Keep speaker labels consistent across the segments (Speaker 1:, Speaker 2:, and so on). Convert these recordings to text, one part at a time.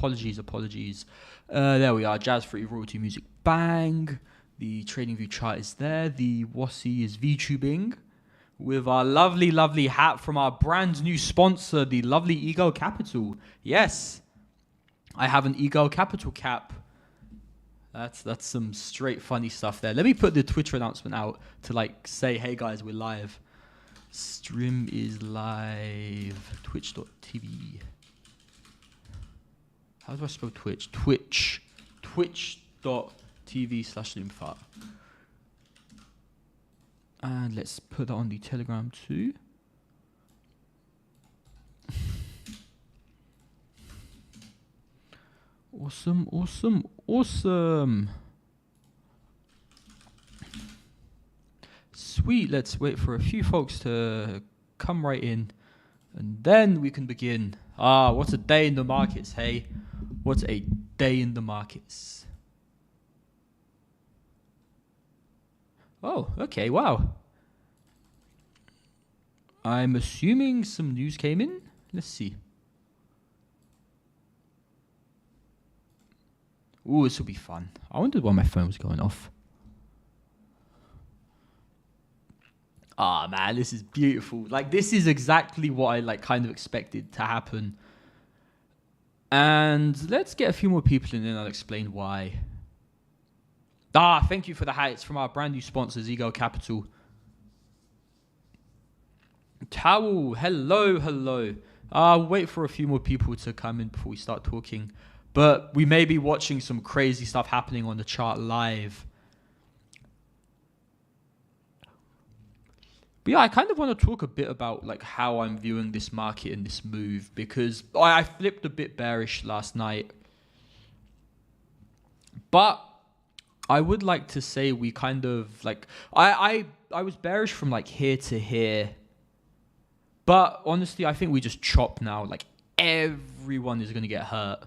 Speaker 1: Apologies. There we are. Jazz Free Royalty Music. Bang. The TradingView chart is there. The Wasi is VTubing with our lovely hat from our brand new sponsor, the lovely Ego Capital. Yes, I have an Ego Capital cap. That's some straight funny stuff there. Let me put the Twitter announcement out to like say, hey guys, we're live. Stream is live. Twitch.tv. How do I spell Twitch? Twitch.tv/loomfart. And let's put that on the Telegram too. Awesome. Sweet, let's wait for a few folks to come right in. And then we can begin. What a day in the markets, hey? What a day in the markets. Oh, okay, wow. I'm assuming some news came in. Let's see. Ooh, this will be fun. I wondered why my phone was going off. Man, this is beautiful. Like, this is exactly what I like kind of expected to happen. And let's get a few more people in and I'll explain why. Thank you for the hat. It's from our brand new sponsors, Ego Capital. Towel, hello. I'll wait for a few more people to come in before we start talking. But we may be watching some crazy stuff happening on the chart live. But yeah, I kind of want to talk a bit about like how I'm viewing this market and this move, because I flipped a bit bearish last night. But I would like to say we kind of like I was bearish from like here to here. But honestly, I think we just chop now. Like everyone is going to get hurt.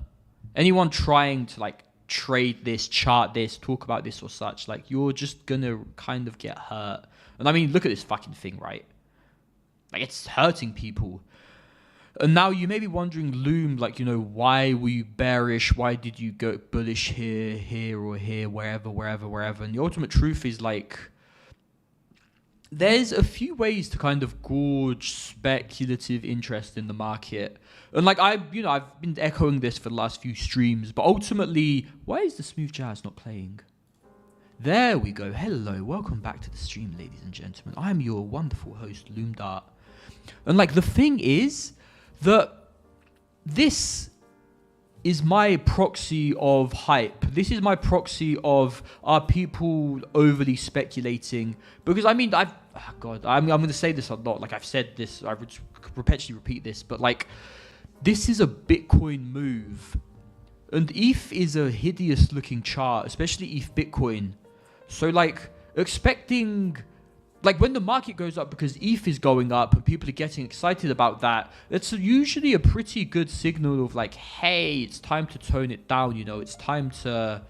Speaker 1: Anyone trying to like trade this, chart this, talk about this or such, like you're just going to kind of get hurt. And I mean, look at this fucking thing, right? Like, it's hurting people. And now you may be wondering, Loom, like, you know, why were you bearish? Why did you go bullish here, or here, wherever? And the ultimate truth is, like, there's a few ways to kind of gauge speculative interest in the market. And, like, I've been echoing this for the last few streams. But ultimately, why is the smooth jazz not playing? There we go. Hello, welcome back to the stream, ladies and gentlemen. I'm your wonderful host, Loomdart. And like the thing is that this is my proxy of hype. This is my proxy of are people overly speculating? Because I mean, I'm going to say this a lot. Like I've said this, I would perpetually repeat this, but like this is a Bitcoin move. And ETH is a hideous looking chart, especially ETH Bitcoin. So like expecting, like when the market goes up because ETH is going up and people are getting excited about that, it's usually a pretty good signal of like, hey, it's time to tone it down, you know, it's time to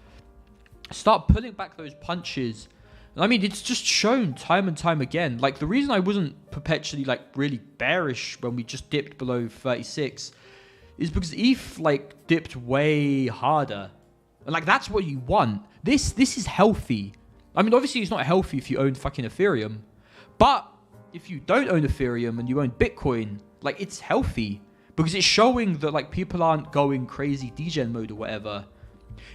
Speaker 1: start pulling back those punches. And I mean, it's just shown time and time again. Like the reason I wasn't perpetually like really bearish when we just dipped below 36 is because ETH like dipped way harder. And like that's what you want. This is healthy. I mean, obviously it's not healthy if you own fucking Ethereum. But if you don't own Ethereum and you own Bitcoin, like it's healthy. Because it's showing that like people aren't going crazy degen mode or whatever.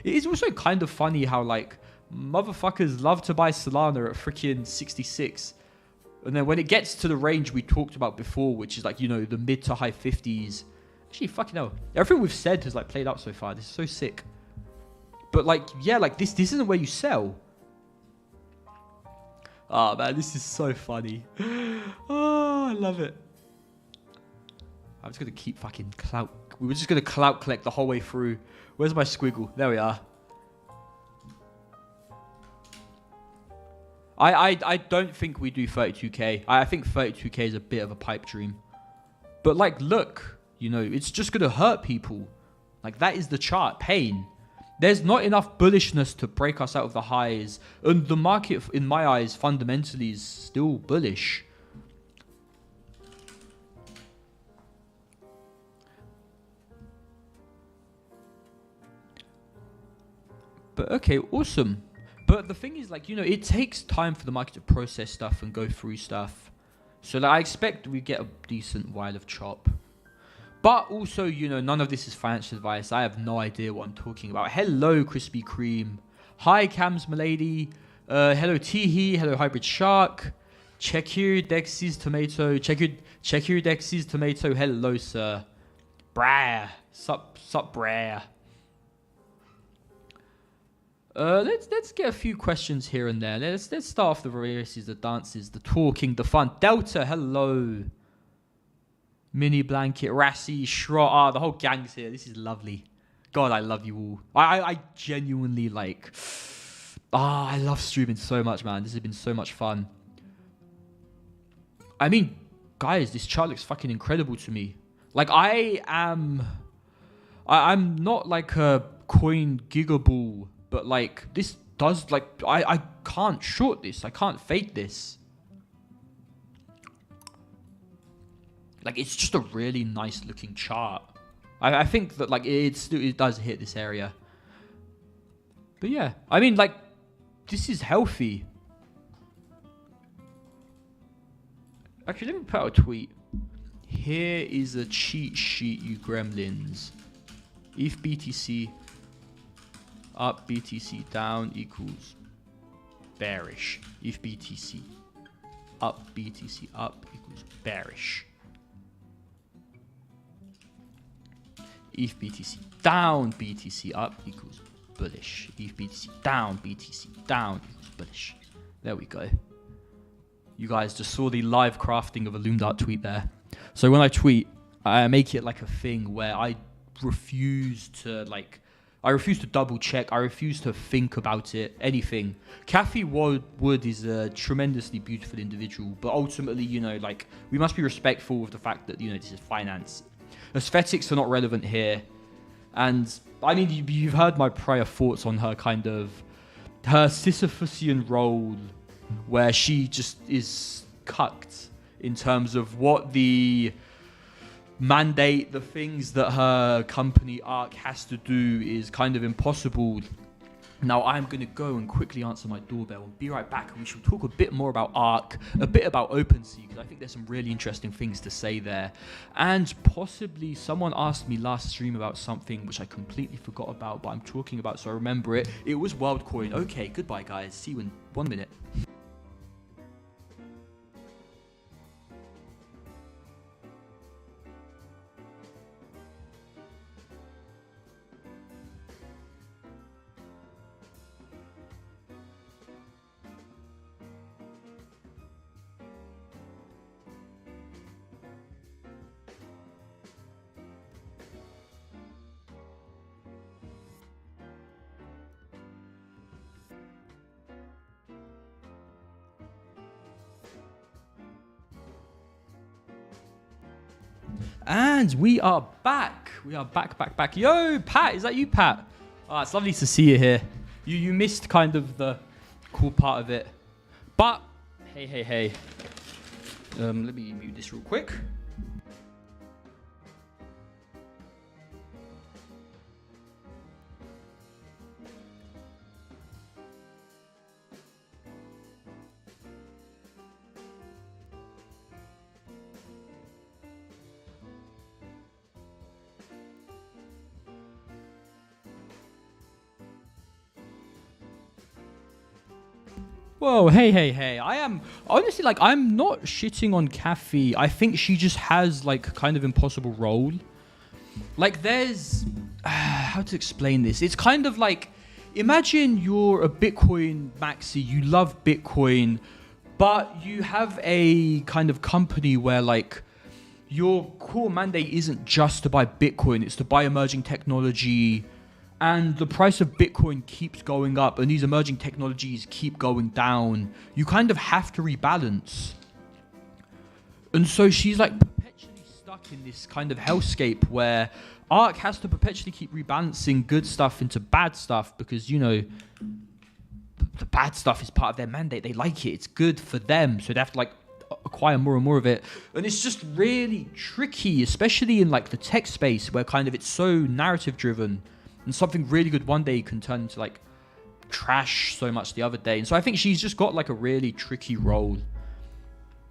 Speaker 1: It is also kind of funny how like motherfuckers love to buy Solana at freaking 66. And then when it gets to the range we talked about before, which is like, you know, the mid to high 50s. Actually, fucking hell. Everything we've said has like played out so far. This is so sick. But like, yeah, like this isn't where you sell. Oh man, this is so funny. Oh, I love it. I'm just going to keep fucking clout. We were just going to clout collect the whole way through. Where's my squiggle? There we are. I don't think we do 32k. I think 32k is a bit of a pipe dream. But like, look, you know, it's just going to hurt people. Like that is the chart, pain. There's not enough bullishness to break us out of the highs. And the market, in my eyes, fundamentally is still bullish. But okay, awesome. But the thing is, like, it takes time for the market to process stuff and go through stuff. So like, I expect we get a decent while of chop. But also, none of this is financial advice. I have no idea what I'm talking about. Hello, Krispy Kreme. Hi, Cams Milady. Hello, Teehee. Hello, Hybrid Shark. Check your Dex's tomato. Check your Dex's tomato. Hello, sir. Brah. Sup, brah. Let's get a few questions here and there. Let's start off the races, the dances, the talking, the fun. Delta, hello. Mini Blanket, Rassi, Shrot, the whole gang's here. This is lovely. God, I love you all. I genuinely like... I love streaming so much, man. This has been so much fun. I mean, guys, this chart looks fucking incredible to me. Like, I'm not like a coin gigaball, but like, this does, like, I can't short this. I can't fade this. Like, it's just a really nice looking chart. I think that, like, it does hit this area. But yeah, I mean, like, this is healthy. Actually, let me put out a tweet. Here is a cheat sheet, you gremlins. If BTC up, BTC down equals bearish. If BTC up equals bearish. If BTC down, BTC up equals bullish. If BTC down equals bullish. There we go. You guys just saw the live crafting of a Loomfart tweet there. So when I tweet, I make it like a thing where I refuse to double check. I refuse to think about it, anything. Kathy Wood is a tremendously beautiful individual, but ultimately, like, we must be respectful of the fact that, this is finance. Aesthetics are not relevant here. And, I mean, you've heard my prior thoughts on her her Sisyphusian role, where she just is cucked in terms of what the mandate, the things that her company ARC has to do is kind of impossible. Now I'm going to go and quickly answer my doorbell and be right back, and we shall talk a bit more about ARC, a bit about OpenSea, because I think there's some really interesting things to say there. And possibly someone asked me last stream about something which I completely forgot about, but I'm talking about, so I remember it. It was WorldCoin. Okay, goodbye guys. See you in 1 minute. And we are back. We are back. Yo, Pat, is that you, Pat? Oh, it's lovely to see you here. You missed kind of the cool part of it. But, hey. Let me mute this real quick. Whoa, hey. I am, honestly, like, I'm not shitting on Kathy. I think she just has, like, kind of impossible role. Like, there's, how to explain this? It's kind of like, imagine you're a Bitcoin maxi, you love Bitcoin, but you have a kind of company where, like, your core mandate isn't just to buy Bitcoin, it's to buy emerging technology, and the price of Bitcoin keeps going up and these emerging technologies keep going down. You kind of have to rebalance. And so she's like perpetually stuck in this kind of hellscape where ARK has to perpetually keep rebalancing good stuff into bad stuff because, the bad stuff is part of their mandate. They like it. It's good for them. So they have to like acquire more and more of it. And it's just really tricky, especially in like the tech space where kind of it's so narrative driven. And something really good one day can turn into like trash so much the other day. And so I think she's just got like a really tricky role.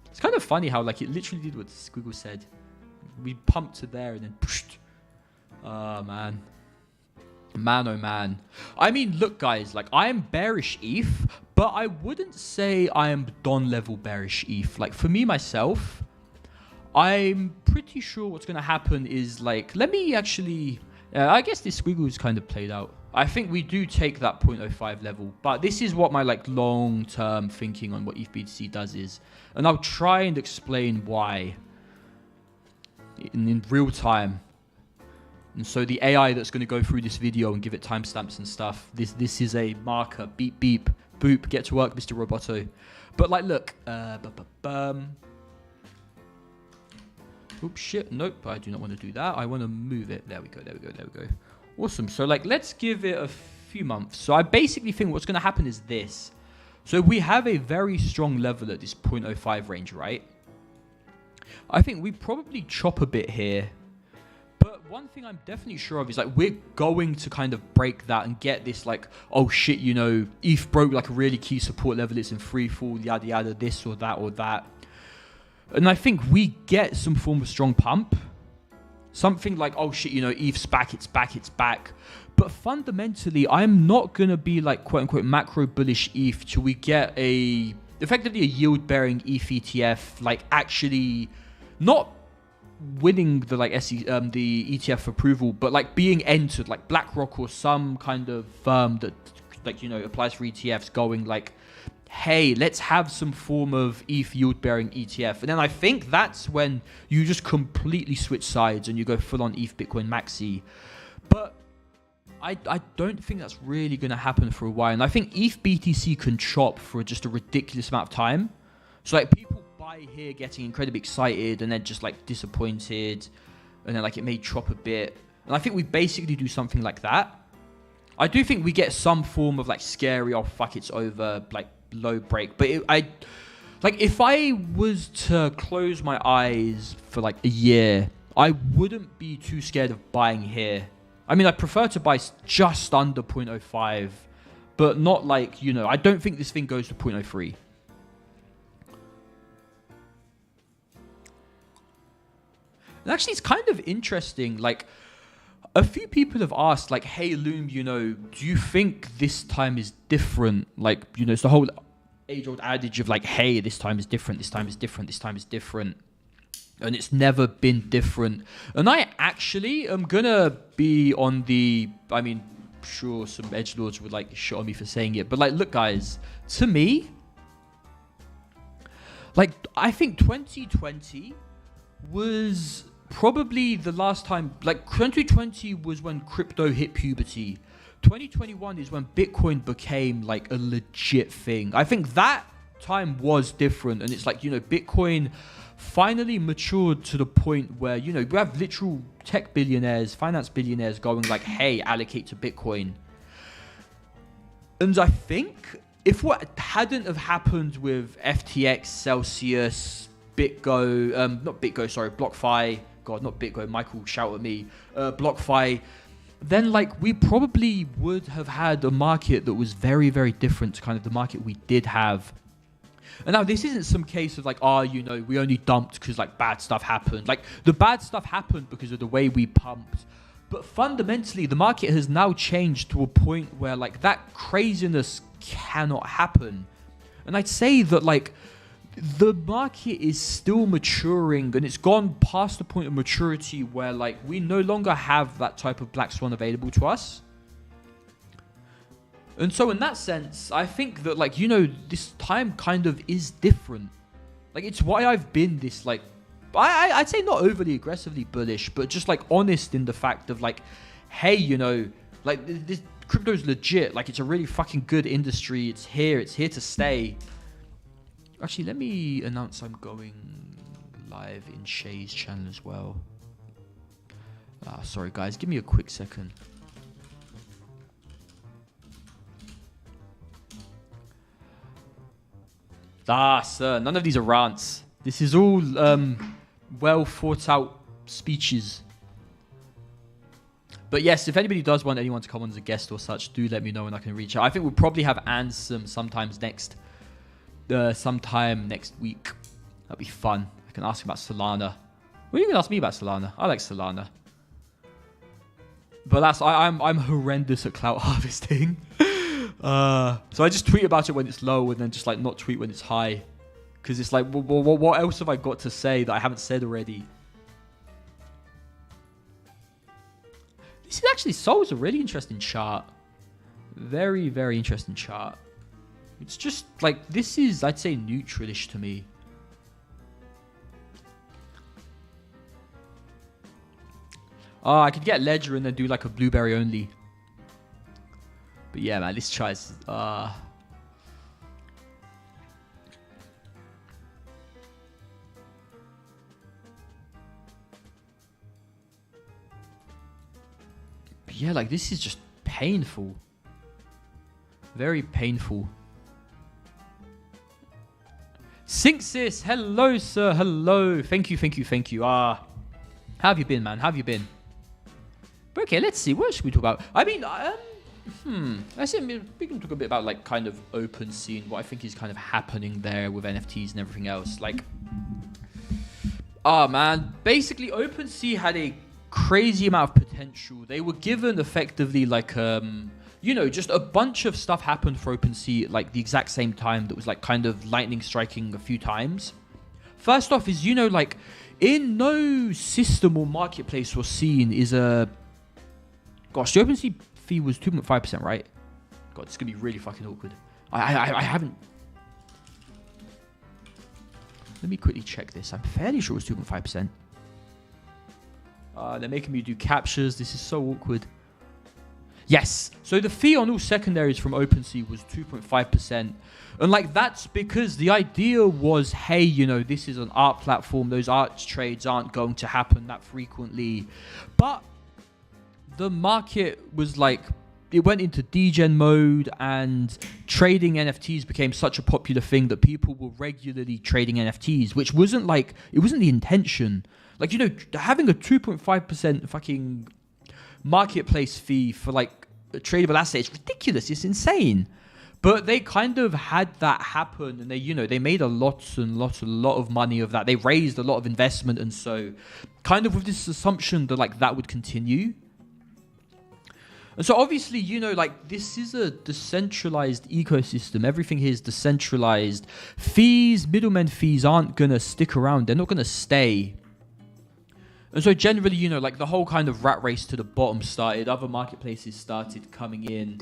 Speaker 1: It's kind of funny how like it literally did what Squiggle said. We pumped to there and then pushed. Oh, man. Man, oh, man. I mean, look, guys, like, I am bearish ETH, but I wouldn't say I am Don level bearish ETH. Like, for me, myself, I'm pretty sure what's going to happen is, like, let me actually... I guess this Squiggle is kind of played out. I think we do take that 0.05 level, but this is what my, like, long-term thinking on what ETH BTC does is. And I'll try and explain why in real time. And so the AI that's going to go through this video and give it timestamps and stuff, this is a marker. Beep, beep, boop, get to work, Mr. Roboto. But like, look. Oops, shit. Nope, I do not want to do that. I want to move it. There we go, there we go, there we go. Awesome. So like, let's give it a few months. So I basically think what's going to happen is this. So we have a very strong level at this 0.05 range, right? I think we probably chop a bit here. But one thing I'm definitely sure of is like we're going to kind of break that and get this like, oh shit, you know, ETH broke like a really key support level. It's in free fall, yada yada, this or that or that. And I think we get some form of strong pump. Something like, oh shit, you know, ETH's back, it's back, it's back. But fundamentally, I'm not going to be like quote unquote macro bullish ETH till we get effectively a yield bearing ETH ETF, like actually not winning the like the ETF approval, but like being entered, like BlackRock or some kind of firm that like, you know, applies for ETFs going like, hey, let's have some form of ETH yield bearing ETF. And then I think that's when you just completely switch sides and you go full on ETH Bitcoin maxi. But I don't think that's really going to happen for a while. And I think ETH BTC can chop for just a ridiculous amount of time. So like people buy here getting incredibly excited and then just like disappointed. And then like it may chop a bit. And I think we basically do something like that. I do think we get some form of like scary, oh fuck, it's over, like low break. But if I was to close my eyes for like a year, I wouldn't be too scared of buying here. I mean, I prefer to buy just under 0.05, but not like, you know, I don't think this thing goes to 0.03. And actually, it's kind of interesting. Like, a few people have asked, like, hey, Loom, you know, do you think this time is different? Like, you know, it's the whole age-old adage of, like, hey, this time is different, this time is different, this time is different. And it's never been different. And I actually am going to be on the... I mean, sure, some edgelords would, like, shit on me for saying it. But, like, look, guys, to me, like, I think 2020 was... probably the last time, like 2020 was when crypto hit puberty. 2021 is when Bitcoin became like a legit thing. I think that time was different. And it's like, you know, Bitcoin finally matured to the point where, you know, we have literal tech billionaires, finance billionaires going like, hey, allocate to Bitcoin. And I think if what hadn't have happened with FTX, Celsius, BlockFi, God, not BitGo, Michael shout at me, BlockFi, then like we probably would have had a market that was very, very different to kind of the market we did have. And now this isn't some case of like, oh, you know, we only dumped because like bad stuff happened. Like the bad stuff happened because of the way we pumped. But fundamentally, the market has now changed to a point where like that craziness cannot happen. And I'd say that like, the market is still maturing and it's gone past the point of maturity where like we no longer have that type of black swan available to us. And so in that sense, I think that like, you know, this time kind of is different. Like it's why I've been this like, I'd say not overly aggressively bullish, but just like honest in the fact of like, hey, you know, like this crypto's legit. Like it's a really fucking good industry. It's here to stay. Actually, let me announce I'm going live in Shay's channel as well. Sorry, guys. Give me a quick second. Sir. None of these are rants. This is all well thought out speeches. But yes, if anybody does want anyone to come on as a guest or such, do let me know and I can reach out. I think we'll probably have Ansem sometime next week. That'll be fun. I can ask him about Solana. Well, you can ask me about Solana. I like Solana. But I'm horrendous at clout harvesting. So I just tweet about it when it's low and then just like not tweet when it's high. Because it's like, what else have I got to say that I haven't said already? This is actually, Sol's a really interesting chart. Very, very interesting chart. It's just like, this is, I'd say, neutralish to me. I could get Ledger and then do like a blueberry only. But yeah, man, this chart is... yeah, like this is just painful. Very painful. Synxis, hello, sir. Hello. Thank you. How have you been, man? How have you been? But okay, let's see. What should we talk about? I mean, I see. We can talk a bit about like kind of OpenSea and what I think is kind of happening there with NFTs and everything else. Like, man, basically OpenSea had a crazy amount of potential. They were given effectively like just a bunch of stuff happened for OpenSea at like the exact same time that was like kind of lightning striking a few times. First off is like in no system or marketplace or scene is the OpenSea fee was 2.5%, right? God, it's gonna be really fucking awkward. I haven't. Let me quickly check this. I'm fairly sure it was 2.5%. They're making me do captures. This is so awkward. Yes. So the fee on all secondaries from OpenSea was 2.5%. And like that's because the idea was, hey, this is an art platform. Those art trades aren't going to happen that frequently. But the market was like, it went into degen mode and trading NFTs became such a popular thing that people were regularly trading NFTs, which wasn't the intention. Like, having a 2.5% fucking marketplace fee for like a tradable asset is ridiculous. It's insane. But they kind of had that happen and they made a lot of money of that. They raised a lot of investment. And so kind of with this assumption that like that would continue. And so obviously, like this is a decentralized ecosystem. Everything here is decentralized. Middlemen fees aren't going to stick around. They're not going to stay. And so generally, like the whole kind of rat race to the bottom started. Other marketplaces started coming in.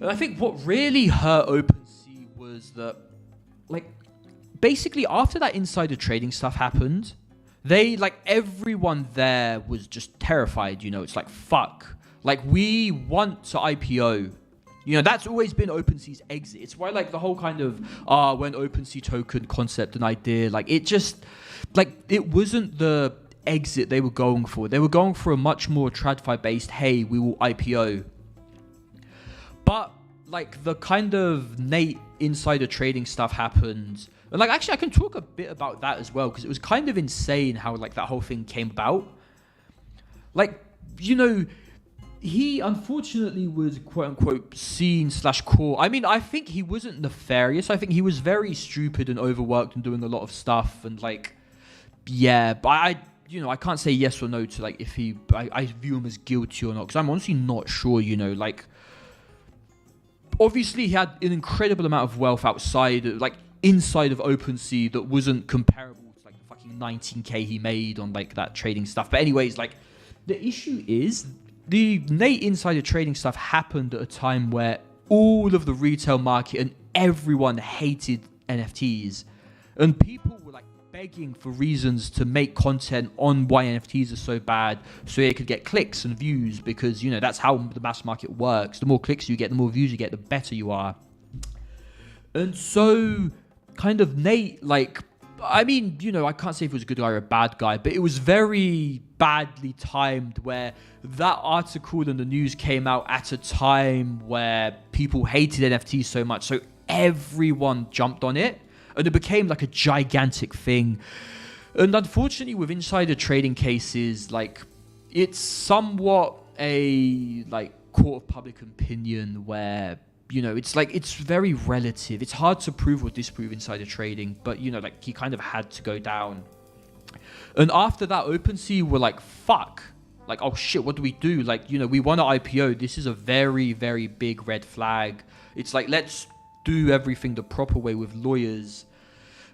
Speaker 1: And I think what really hurt OpenSea was that, like, basically after that insider trading stuff happened, everyone there was just terrified, It's like, fuck. Like, we want to IPO. That's always been OpenSea's exit. It's why, like, the whole kind of, when OpenSea token concept and idea, like, it just, like, it wasn't the exit they were going for. They were going for a much more TradFi based, hey, we will IPO. But like the kind of Nate insider trading stuff happened. And like actually I can talk a bit about that as well, because it was kind of insane how like that whole thing came about. Like, he unfortunately was quote unquote seen / caught. I mean, I think he wasn't nefarious. I think he was very stupid and overworked and doing a lot of stuff and like, yeah, but I can't say yes or no to like if I view him as guilty or not, because I'm honestly not sure, like obviously he had an incredible amount of wealth outside, like inside of OpenSea that wasn't comparable to like the fucking 19k he made on like that trading stuff. But anyways, like the issue is the Nate insider trading stuff happened at a time where all of the retail market and everyone hated NFTs, and people were like begging for reasons to make content on why NFTs are so bad so it could get clicks and views, because that's how the mass market works. The more clicks you get, the more views you get, the better you are. And so kind of Nate, like, I mean, I can't say if it was a good guy or a bad guy, but it was very badly timed where that article in the news came out at a time where people hated NFTs so much, so everyone jumped on it. And it became like a gigantic thing. And unfortunately, with insider trading cases, like it's somewhat a like court of public opinion where, you know, it's like, it's very relative. It's hard to prove or disprove insider trading, but, you know, like he kind of had to go down. And after that, OpenSea were like, fuck. Like, oh shit, what do we do? Like, you know, we want to IPO. This is a very, very big red flag. It's like, let's do everything the proper way with lawyers.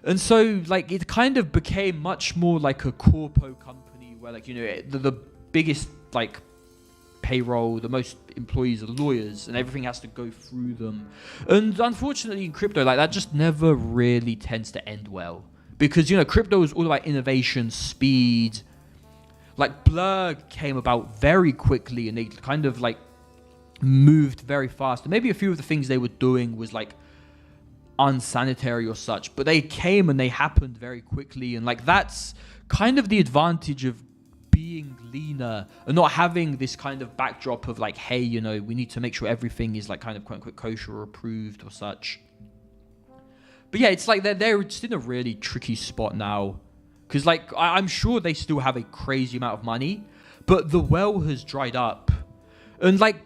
Speaker 1: And so, like, it kind of became much more like a corpo company where, like, you know, the biggest, like, payroll, the most employees are lawyers, and everything has to go through them. And unfortunately, in crypto, like, that just never really tends to end well. Because, you know, crypto is all about innovation, speed. Like, Blur came about very quickly, and they kind of, like, moved very fast. And maybe a few of the things they were doing was, like, unsanitary or such. But they came and they happened very quickly. And, like, that's kind of the advantage of being leaner and not having this kind of backdrop of, like, hey, you know, we need to make sure everything is, like, kind of quote-unquote kosher or approved or such. But, yeah, it's like they're just in a really tricky spot now. Because, like, I'm sure they still have a crazy amount of money, but the well has dried up. And, like,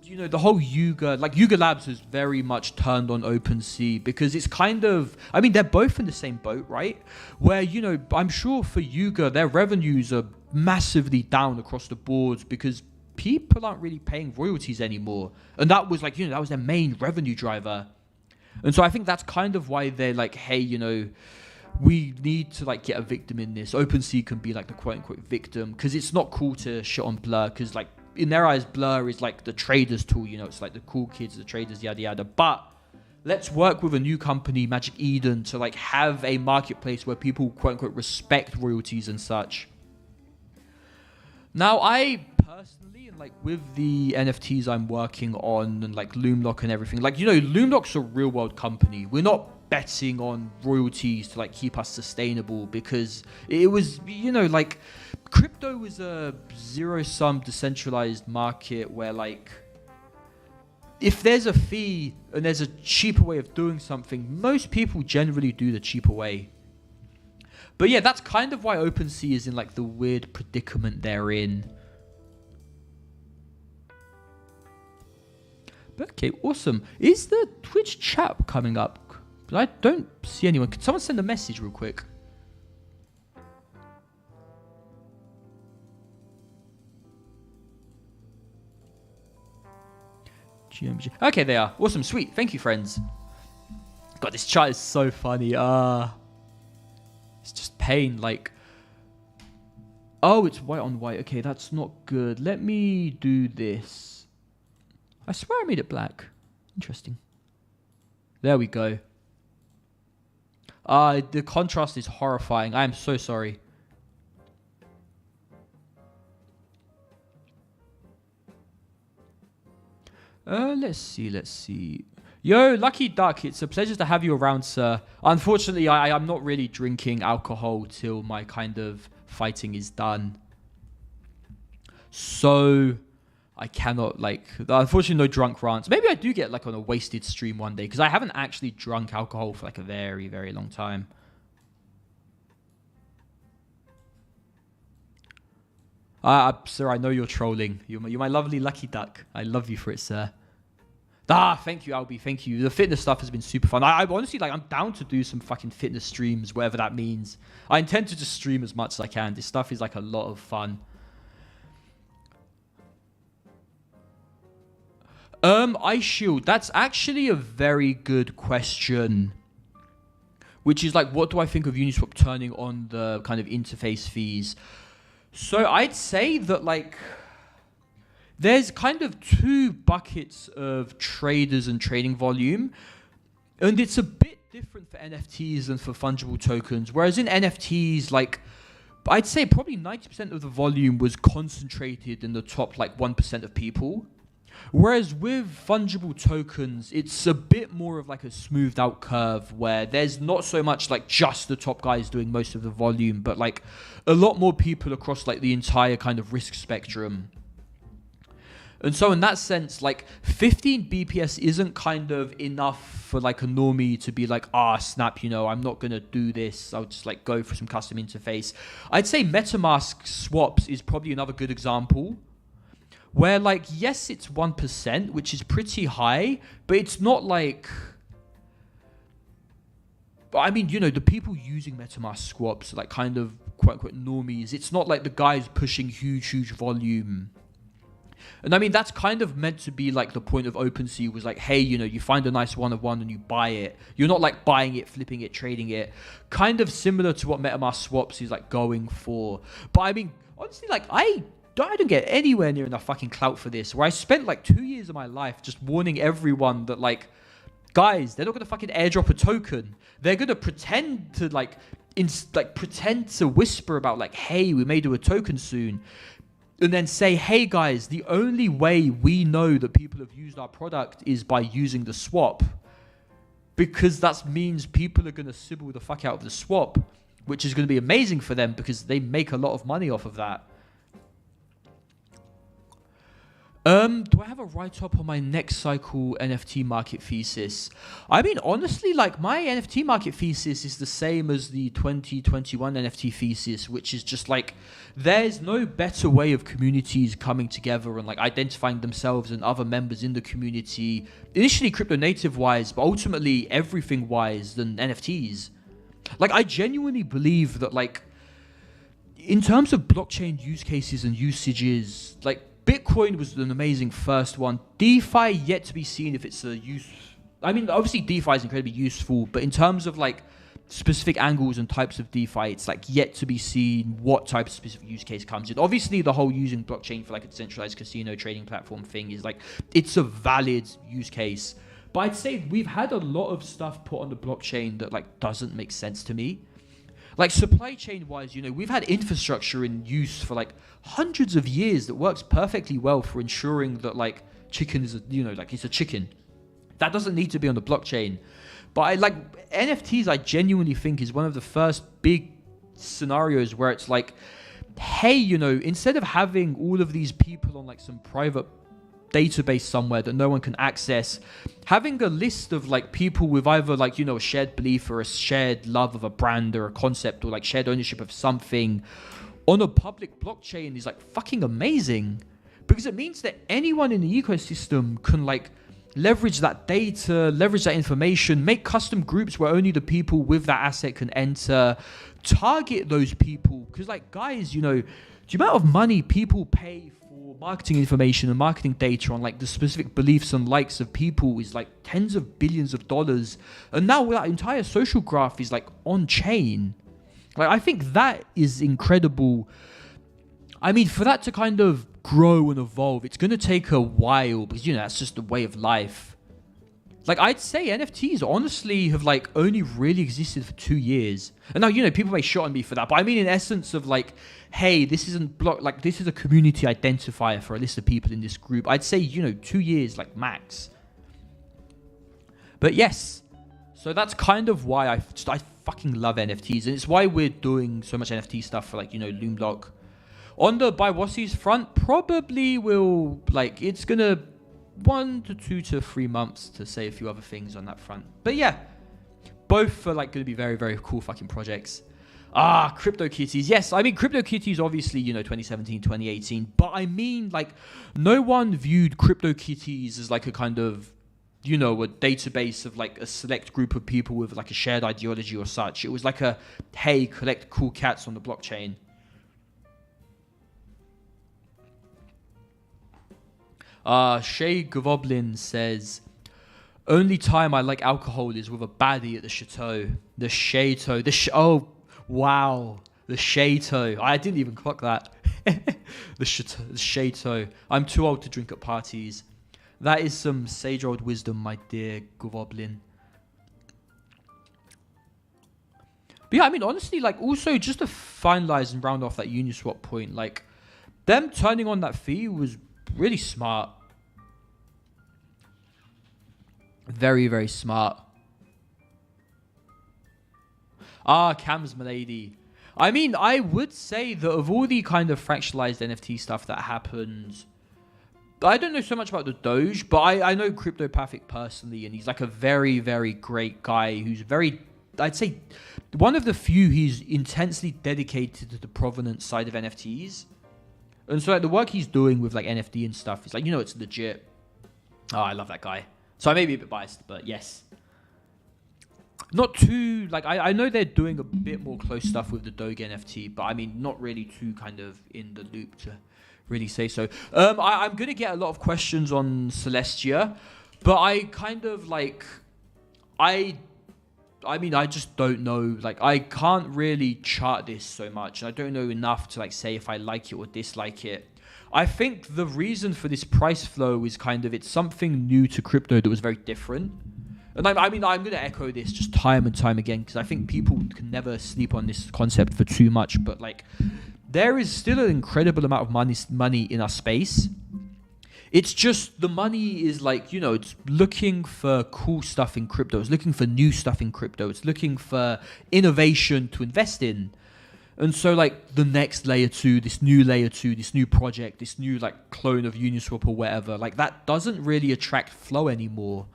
Speaker 1: you know, the whole Yuga Labs has very much turned on OpenSea because it's kind of, I mean, they're both in the same boat, right? Where, you know, I'm sure for Yuga, their revenues are massively down across the board because people aren't really paying royalties anymore. And that was, like, you know, that was their main revenue driver. And so I think that's kind of why they're like, hey, you know, we need to, like, get a victim in this. OpenSea can be, like, the quote-unquote victim because it's not cool to shit on Blur because, like, in their eyes, Blur is, like, the traders tool, you know. It's, like, the cool kids, the traders, yada, yada. But let's work with a new company, Magic Eden, to, like, have a marketplace where people, quote-unquote, respect royalties and such. Now, I personally, and, like, with the NFTs I'm working on and, like, Loomlock and everything, like, you know, Loomlock's a real-world company. We're not betting on royalties to, like, keep us sustainable because it was, you know, like, crypto was a zero-sum decentralized market where, like, if there's a fee and there's a cheaper way of doing something, most people generally do the cheaper way. But yeah, that's kind of why OpenSea is in, like, the weird predicament they're in. But okay, awesome. Is the Twitch chat coming up? I don't see anyone. Could someone send a message real quick? GMG. Okay, they are. Awesome, sweet. Thank you, friends. God, this chat is so funny. It's just pain. Like, oh, it's white on white. Okay, that's not good. Let me do this. I swear I made it black. Interesting. There we go. The contrast is horrifying. I am so sorry. Let's see. Yo, Lucky Duck, it's a pleasure to have you around, sir. Unfortunately, I'm not really drinking alcohol till my kind of fighting is done. So I cannot, like, unfortunately, no drunk rants. Maybe I do get, like, on a wasted stream one day because I haven't actually drunk alcohol for, like, a very, very long time. Sir, I know you're trolling. You're my lovely Lucky Duck. I love you for it, sir. Thank you, Albie. Thank you. The fitness stuff has been super fun. I honestly, like, I'm down to do some fucking fitness streams, whatever that means. I intend to just stream as much as I can. This stuff is, like, a lot of fun. Ice Shield. That's actually a very good question. Which is, like, what do I think of Uniswap turning on the kind of interface fees? So I'd say that, like, there's kind of two buckets of traders and trading volume. And it's a bit different for NFTs than for fungible tokens. Whereas in NFTs, like, I'd say probably 90% of the volume was concentrated in the top, like, 1% of people. Whereas with fungible tokens, it's a bit more of, like, a smoothed out curve where there's not so much, like, just the top guys doing most of the volume, but, like, a lot more people across, like, the entire kind of risk spectrum. And so in that sense, like, 15 BPS isn't kind of enough for, like, a normie to be like, snap, you know, I'm not going to do this. I'll just, like, go for some custom interface. I'd say MetaMask swaps is probably another good example. where like, yes, it's 1%, which is pretty high, but it's not like, I mean, you know, the people using MetaMask swaps, like kind of quote unquote normies, it's not like the guys pushing huge volume. And I mean, that's kind of meant to be like the point of OpenSea was like, hey, you know, you find a nice one of one and you buy it. You're not like buying it, flipping it, trading it. Kind of similar to what MetaMask swaps is like going for. But I mean, honestly, like I don't get anywhere near enough fucking clout for this, where I spent like 2 years of my life just warning everyone that like, guys, they're not going to fucking airdrop a token. They're going to pretend to like, pretend to whisper about like, hey, we may do a token soon. And then say, hey guys, the only way we know that people have used our product is by using the swap. Because that means people are going to sybil the fuck out of the swap, which is going to be amazing for them because they make a lot of money off of that. Do I have a write-up on my next cycle NFT market thesis? I mean, honestly, like my NFT market thesis is the same as the 2021 NFT thesis, which is just like, there's no better way of communities coming together and like identifying themselves and other members in the community, initially crypto native wise, but ultimately everything wise than NFTs. Like I genuinely believe that like, in terms of blockchain use cases and usages, like Bitcoin was an amazing first one. DeFi yet to be seen if it's a use. I mean, obviously DeFi is incredibly useful, but in terms of like specific angles and types of DeFi, it's like yet to be seen what type of specific use case comes in. Obviously, the whole using blockchain for like a decentralized casino trading platform thing is like, it's a valid use case. But I'd say we've had a lot of stuff put on the blockchain that like doesn't make sense to me. Like supply chain wise, you know, we've had infrastructure in use for like hundreds of years that works perfectly well for ensuring that like chicken is, you know, like it's a chicken. That doesn't need to be on the blockchain. But I like NFTs, I genuinely think is one of the first big scenarios where it's like, hey, you know, instead of having all of these people on like some private database somewhere that no one can access, having a list of like people with either like, you know, a shared belief or a shared love of a brand or a concept or like shared ownership of something on a public blockchain is like fucking amazing, because it means that anyone in the ecosystem can like leverage that data, leverage that information, make custom groups where only the people with that asset can enter, target those people. Because like, guys, you know, the amount of money people pay for marketing information and marketing data on like the specific beliefs and likes of people is like tens of billions of dollars. And now that entire social graph is like on chain. Like, I think that is incredible. I mean, for that to kind of grow and evolve, it's going to take a while because, you know, that's just the way of life. Like, I'd say NFTs honestly have like only really existed for 2 years. And now, you know, people may shot on me for that, but I mean in essence of like, hey, this isn't like this is a community identifier for a list of people in this group. I'd say, you know, 2 years like max. But yes, so that's kind of why I fucking love NFTs, and it's why we're doing so much NFT stuff for like, you know, Loomlock. On the Biwasi's front, probably will like, it's gonna 1 to 2 to 3 months to say a few other things on that front. But yeah, both are like going to be very, very cool fucking projects. CryptoKitties. Yes, I mean, CryptoKitties obviously, you know, 2017, 2018. But I mean, like, no one viewed CryptoKitties as like a kind of, you know, a database of like a select group of people with like a shared ideology or such. It was like a, hey, collect cool cats on the blockchain. Shay Goblin says, only time I like alcohol is with a baddie at the chateau. The chateau. Oh, wow. The chateau. I didn't even clock that. The chateau. I'm too old to drink at parties. That is some sage old wisdom, my dear Goblin. But yeah, I mean, honestly, like, also just to finalize and round off that Uniswap point, like, them turning on that fee was really smart. Very, very smart. Cam's Milady. I mean, I would say that of all the kind of fractionalized NFT stuff that happened, I don't know so much about the Doge, but I know Cryptopathic personally, and he's like a very, very great guy who's very, I'd say, one of the few who's intensely dedicated to the provenance side of NFTs. And so like the work he's doing with like NFT and stuff is like, it's legit. Oh, I love that guy. So I may be a bit biased, but yes. Not too, like, I know they're doing a bit more close stuff with the Doge NFT, but I mean, not really too kind of in the loop to really say so. I'm going to get a lot of questions on Celestia, but I kind of like, I mean, I just don't know. Like, I can't really chart this so much. I don't know enough to like say if I like it or dislike it. I think the reason for this price flow is kind of, it's something new to crypto that was very different. And I mean, I'm going to echo this just time and time again, because I think people can never sleep on this concept for too much. But like, there is still an incredible amount of money in our space. It's just the money is like, it's looking for cool stuff in crypto. It's looking for new stuff in crypto. It's looking for innovation to invest in. And so like the next layer 2, this new layer 2, this new project, this new like clone of Uniswap or whatever, like that doesn't really attract flow anymore.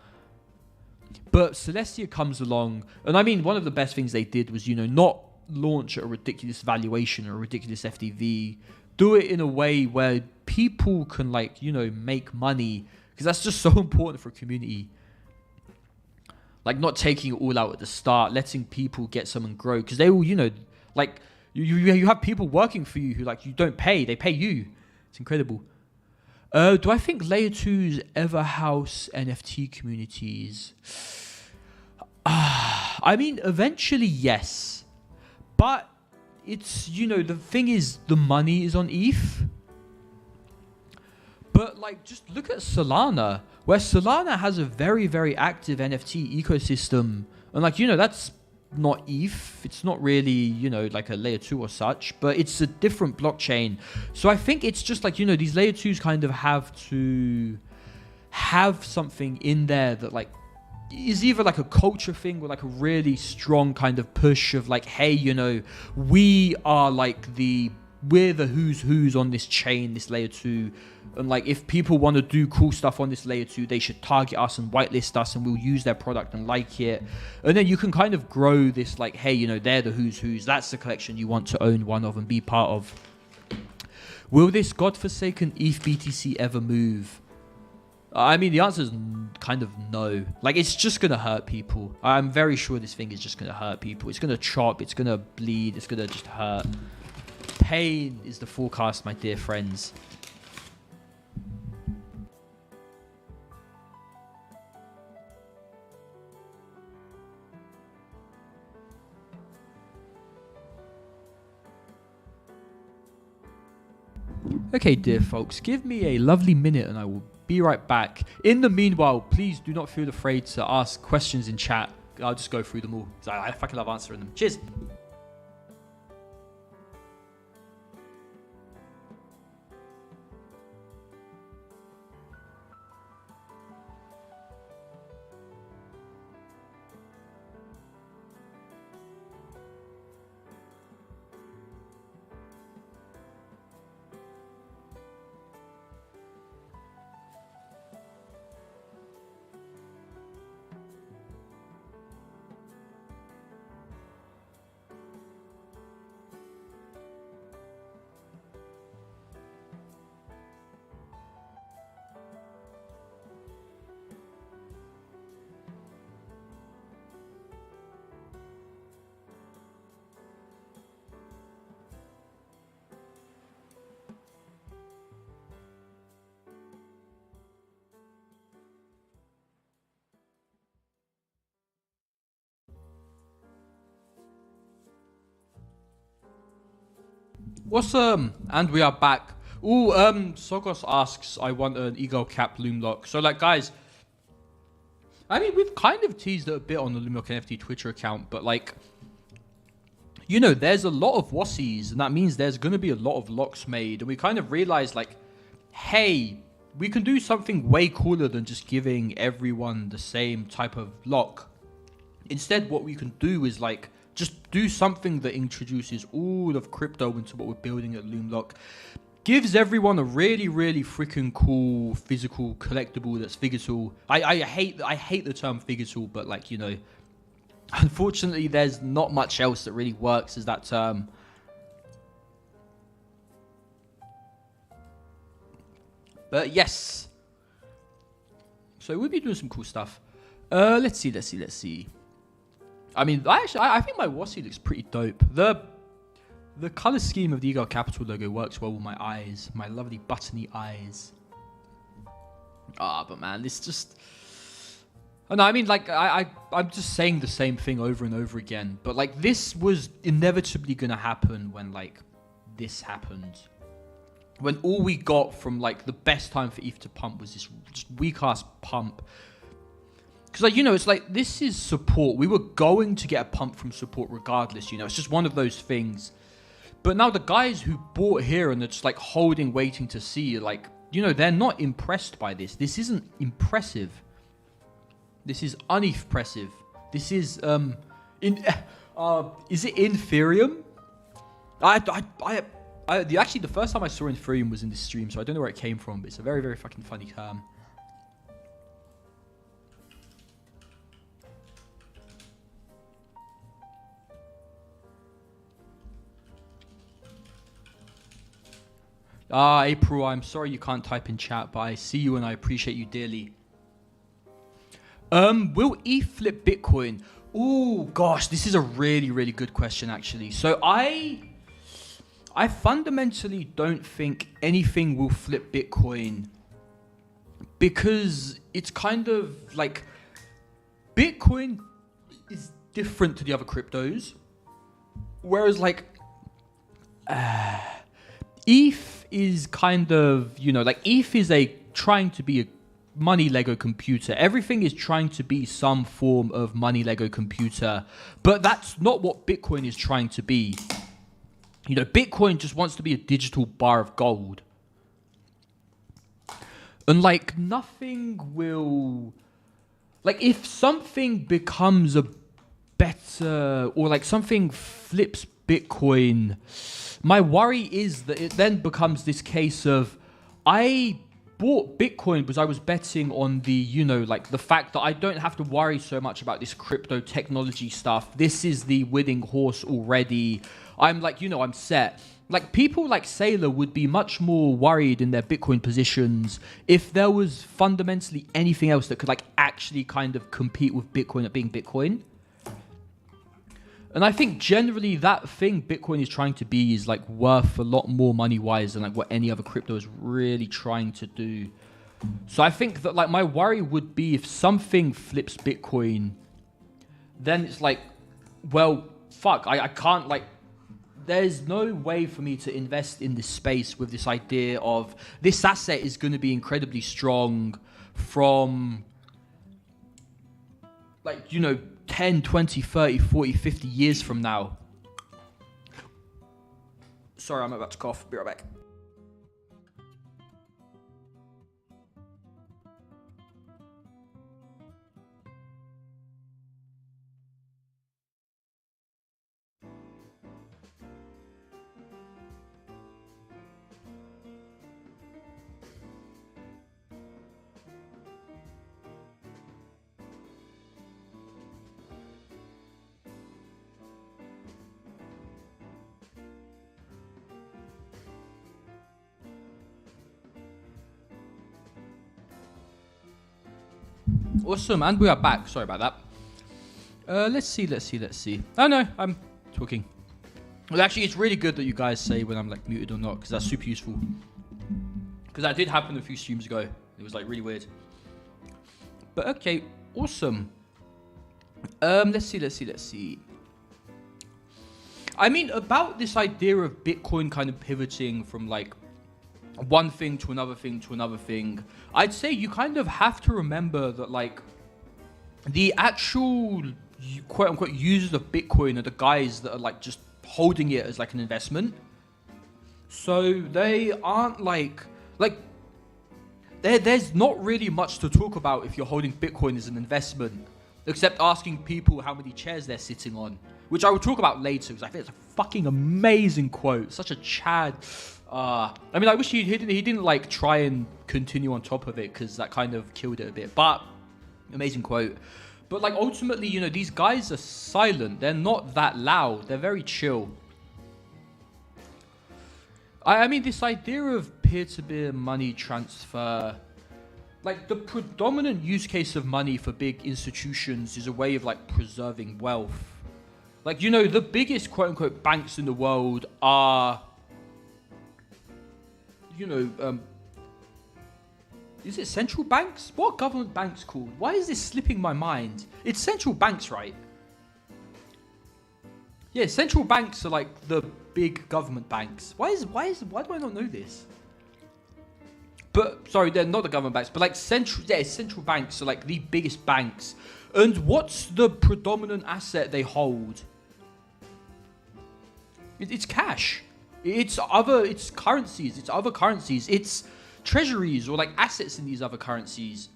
Speaker 1: But Celestia comes along, and I mean, one of the best things they did was, not launch at a ridiculous valuation or a ridiculous FDV. Do it in a way where people can like, make money, because that's just so important for a community. Like not taking it all out at the start, letting people get some and grow, because they will, like you have people working for you who like you don't pay, they pay you. It's incredible. Do I think layer 2s ever house NFT communities? I mean, eventually yes, but it's, the thing is, the money is on ETH. But like, just look at Solana, where Solana has a very, very active NFT ecosystem. And like, that's not ETH. It's not really, like a layer 2 or such, but it's a different blockchain. So I think it's just like, these layer 2s kind of have to have something in there that like is either like a culture thing or like a really strong kind of push of like, hey, we are like we're the who's on this chain, this layer 2. And like, if people want to do cool stuff on this layer 2, they should target us and whitelist us, and we'll use their product and like it. And then you can kind of grow this like, hey, they're the who's. That's the collection you want to own one of and be part of. Will this godforsaken ETH BTC ever move? I mean, the answer is kind of no. Like, it's just going to hurt people. I'm very sure this thing is just going to hurt people. It's going to chop. It's going to bleed. It's going to just hurt. Pain is the forecast, my dear friends. Okay, dear folks, give me a lovely minute and I will be right back. In the meanwhile, please do not feel afraid to ask questions in chat. I'll just go through them all, because I fucking love answering them. Cheers. What's and we are back. Ooh, Sogos asks, I want an ego cap loom lock. So like, guys, I mean, we've kind of teased it a bit on the Loomlock NFT Twitter account, but like, there's a lot of wassies, and that means there's going to be a lot of locks made. And we kind of realized like, hey, we can do something way cooler than just giving everyone the same type of lock. Instead, what we can do is like, just do something that introduces all of crypto into what we're building at Loomlock. Gives everyone a really, really freaking cool physical collectible that's phygital. I hate the term phygital, but like, unfortunately there's not much else that really works as that term. But yes. So we'll be doing some cool stuff. Let's see. I mean, I think my Wasi looks pretty dope. The color scheme of the Eagle Capital logo works well with my eyes, my lovely buttony eyes. But man, this just... No, I mean, like, I'm just saying the same thing over and over again. But, like, this was inevitably going to happen when, like, this happened. When all we got from, like, the best time for ETH to pump was this just weak-ass pump. Because, like, you know, it's like, this is support. We were going to get a pump from support regardless, you know. It's just one of those things. But now the guys who bought here and they're just, like, holding, waiting to see, like, you know, they're not impressed by this. This isn't impressive. This is unimpressive. This is, is it Inferium? Actually, the first time I saw Inferium was in this stream, so I don't know where it came from, but it's a very, very fucking funny term. April, I'm sorry you can't type in chat, but I see you and I appreciate you dearly. Will ETH flip Bitcoin? Oh gosh, this is a really, really good question actually. So I fundamentally don't think anything will flip Bitcoin because it's kind of like Bitcoin is different to the other cryptos. Whereas like ETH is kind of, you know, like ETH is trying to be a money Lego computer. Everything is trying to be some form of money Lego computer, but that's not what Bitcoin is trying to be. You know, Bitcoin just wants to be a digital bar of gold. And like nothing will, like if something becomes a better, or like something flips Bitcoin, my worry is that it then becomes this case of, I bought Bitcoin because I was betting on the, you know, like the fact that I don't have to worry so much about this crypto technology stuff. This is the winning horse already. I'm like, you know, I'm set. Like people like Sailor would be much more worried in their Bitcoin positions if there was fundamentally anything else that could like actually kind of compete with Bitcoin at being Bitcoin. And I think generally that thing Bitcoin is trying to be is like worth a lot more money wise than like what any other crypto is really trying to do. So I think that like my worry would be if something flips Bitcoin, then it's like, well, fuck, I can't like, there's no way for me to invest in this space with this idea of this asset is going to be incredibly strong from like, you know, 10, 20, 30, 40, 50 years from now. Sorry, I'm about to cough. Be right back. Awesome, and we are back. Sorry about that. Let's see. Oh no, I'm talking. Well, actually, it's really good that you guys say when I'm like muted or not, because that's super useful. Because that did happen a few streams ago. It was like really weird. But okay, awesome. Let's see. I mean, about this idea of Bitcoin kind of pivoting from like one thing to another thing to another thing, I'd say you kind of have to remember that like the actual quote unquote users of Bitcoin are the guys that are like just holding it as like an investment. So they aren't like there's not really much to talk about if you're holding Bitcoin as an investment, except asking people how many chairs they're sitting on, which I will talk about later because I think it's a fucking amazing quote. Such a Chad. I mean, I wish he didn't like try and continue on top of it because that kind of killed it a bit. But amazing quote. But like ultimately, you know, these guys are silent. They're not that loud. They're very chill. I mean, this idea of peer-to-peer money transfer, like the predominant use case of money for big institutions is a way of like preserving wealth. Like, you know, the biggest quote-unquote banks in the world are, you know, is it central banks? What are government banks called? Why is this slipping my mind? It's central banks, right? Yeah, central banks are like the big government banks. Why do I not know this? But sorry, they're not the government banks, but like central banks are like the biggest banks. And what's the predominant asset they hold? It's cash. It's currencies. It's other currencies. It's treasuries or like assets in these other currencies.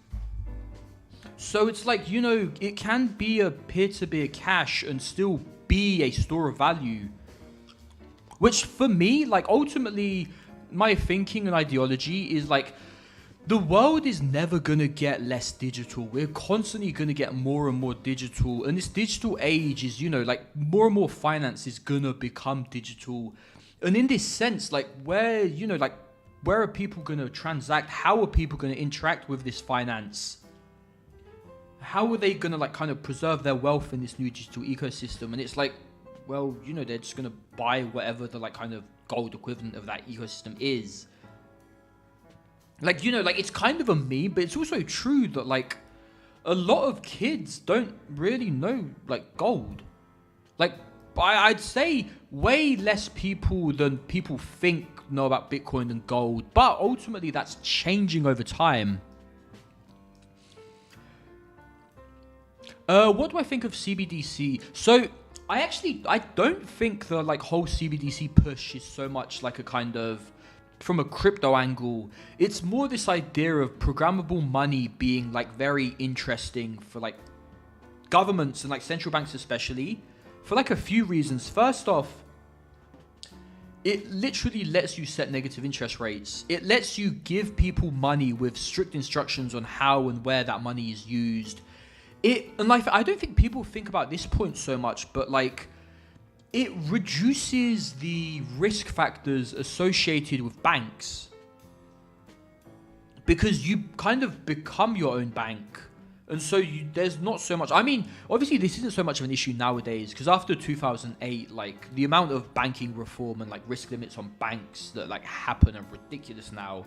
Speaker 1: So it's like, you know, it can be a peer-to-peer cash and still be a store of value. Which for me, like ultimately, my thinking and ideology is like, the world is never going to get less digital. We're constantly going to get more and more digital. And this digital age is, you know, like more and more finance is going to become digital. And in this sense, like where, you know, like where are people going to transact? How are people going to interact with this finance? How are they going to like kind of preserve their wealth in this new digital ecosystem? And it's like, well, you know, they're just going to buy whatever the like kind of gold equivalent of that ecosystem is. Like, you know, like it's kind of a meme, but it's also true that like a lot of kids don't really know like gold. Like I'd say way less people than people think know about Bitcoin and gold, but ultimately that's changing over time. What do I think of CBDC? So I don't think the like whole CBDC push is so much like a kind of from a crypto angle. It's more this idea of programmable money being like very interesting for like governments and like central banks especially, for like a few reasons. First off, it literally lets you set negative interest rates. It lets you give people money with strict instructions on how and where that money is used. And like, I don't think people think about this point so much, but like, it reduces the risk factors associated with banks because you kind of become your own bank. And so there's not so much. I mean, obviously this isn't so much of an issue nowadays because after 2008, like the amount of banking reform and like risk limits on banks that like happen are ridiculous now.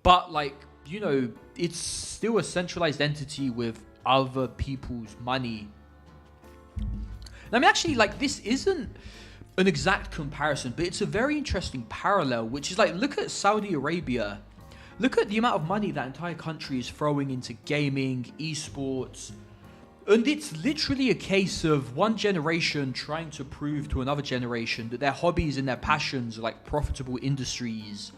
Speaker 1: But like, you know, it's still a centralized entity with other people's money. I mean, actually, like, this isn't an exact comparison, but it's a very interesting parallel, which is like, look at Saudi Arabia. Look at the amount of money that entire country is throwing into gaming, esports. And it's literally a case of one generation trying to prove to another generation that their hobbies and their passions are like profitable industries.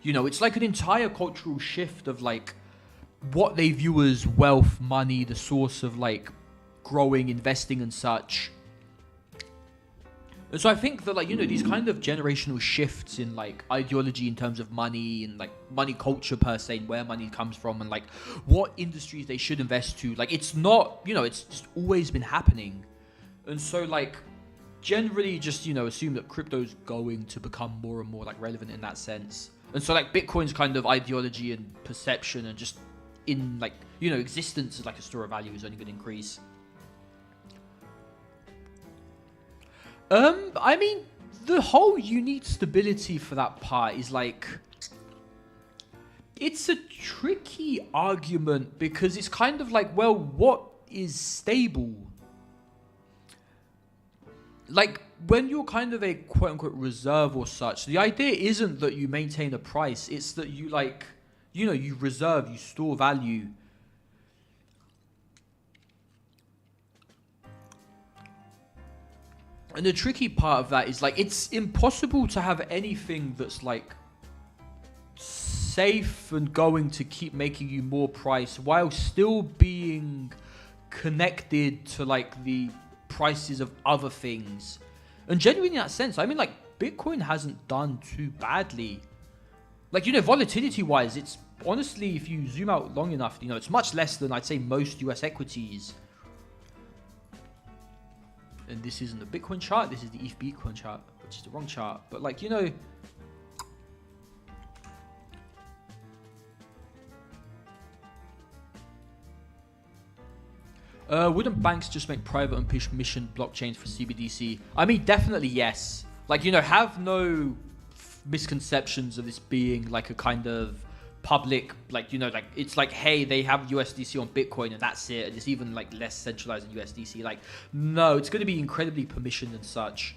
Speaker 1: You know, it's like an entire cultural shift of like what they view as wealth, money, the source of like growing, investing and such. And so I think that like, you know, these kind of generational shifts in like ideology in terms of money and like money culture per se, and where money comes from and like what industries they should invest to, like it's not, you know, it's just always been happening. And so like generally just, you know, assume that crypto's going to become more and more like relevant in that sense. And so like Bitcoin's kind of ideology and perception and just in like, you know, existence as like a store of value is only going to increase. I mean, the whole unique stability for that part is like, it's a tricky argument because it's kind of like, well, what is stable? Like, when you're kind of a quote-unquote reserve or such, the idea isn't that you maintain a price, it's that you like, you know, you reserve, you store value. And the tricky part of that is like, it's impossible to have anything that's like safe and going to keep making you more price while still being connected to like the prices of other things. And genuinely in that sense, I mean like Bitcoin hasn't done too badly. Like, you know, volatility wise, it's honestly, if you zoom out long enough, you know, it's much less than I'd say most US equities. And this isn't the Bitcoin chart, this is the ETH Bitcoin chart, which is the wrong chart. But like, you know, Wouldn't banks just make private and permission blockchains for CBDC? I mean, definitely yes. Like, have no misconceptions of this being like a kind of public, like, like it's like, hey, they have USDC on Bitcoin and that's it. And it's even like less centralized than USDC. Like, no, it's going to be incredibly permissioned and such.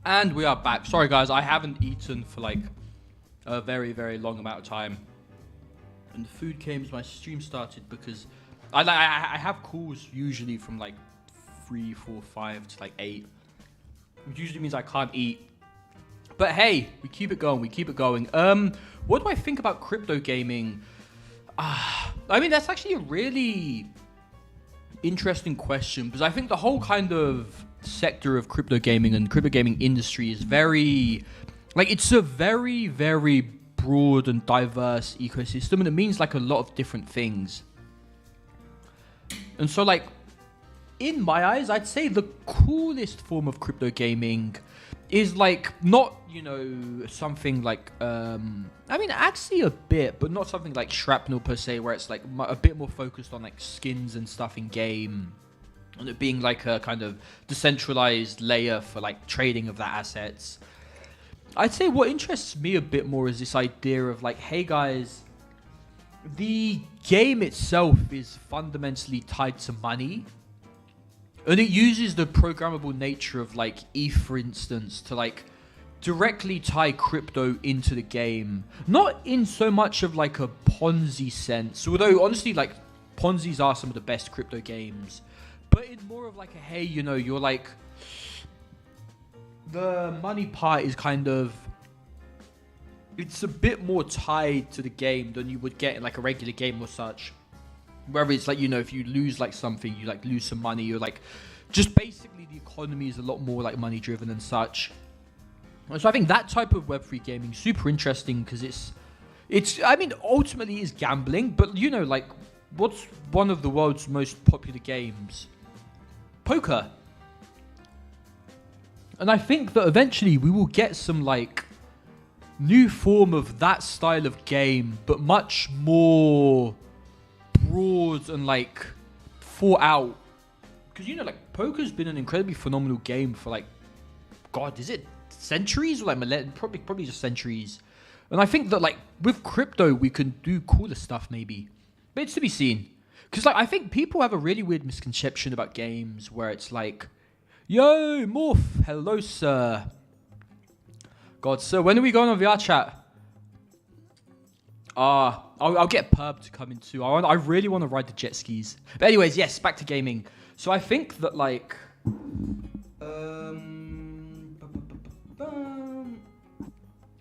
Speaker 1: And we are back. Sorry, guys, I haven't eaten for like a very, very long amount of time. And the food came as my stream started because I have calls usually from like 3, 4, 5 to like 8. Which usually means I can't eat. But hey, we keep it going. We keep it going. What do I think about crypto gaming? I mean, that's actually a really interesting question because I think the whole kind of sector of crypto gaming and crypto gaming industry is very, like, it's a very, very broad and diverse ecosystem, and it means like a lot of different things. And so, like, in my eyes, I'd say the coolest form of crypto gaming is like not, something like I mean, actually a bit, but not something like Shrapnel per se, where it's like a bit more focused on like skins and stuff in game, and it being like a kind of decentralized layer for like trading of that assets. I'd say what interests me a bit more is this idea of like, hey guys, the game itself is fundamentally tied to money. And it uses the programmable nature of like ETH, for instance, to like directly tie crypto into the game. Not in so much of like a Ponzi sense, although honestly, like, Ponzi's are some of the best crypto games. But in more of like a, hey, you're like, the money part is kind of, it's a bit more tied to the game than you would get in like a regular game or such. Whether it's like, if you lose like something, you like lose some money, or like, just basically the economy is a lot more like money driven and such. So I think that type of Web3 gaming is super interesting because it's, I mean, ultimately is gambling, but like, what's one of the world's most popular games? Poker. And I think that eventually we will get some like new form of that style of game, but much more broad and like thought out. Because like, poker's been an incredibly phenomenal game for like, God, is it centuries or like millennia? Probably just centuries. And I think that like with crypto we can do cooler stuff maybe, but it's to be seen. Because like, I think people have a really weird misconception about games where it's like, yo, Morph, hello sir. God, sir, when are we going on VR chat? I'll get Perb to come in too. I really want to ride the jet skis. But anyways, yes, back to gaming. So I think that like,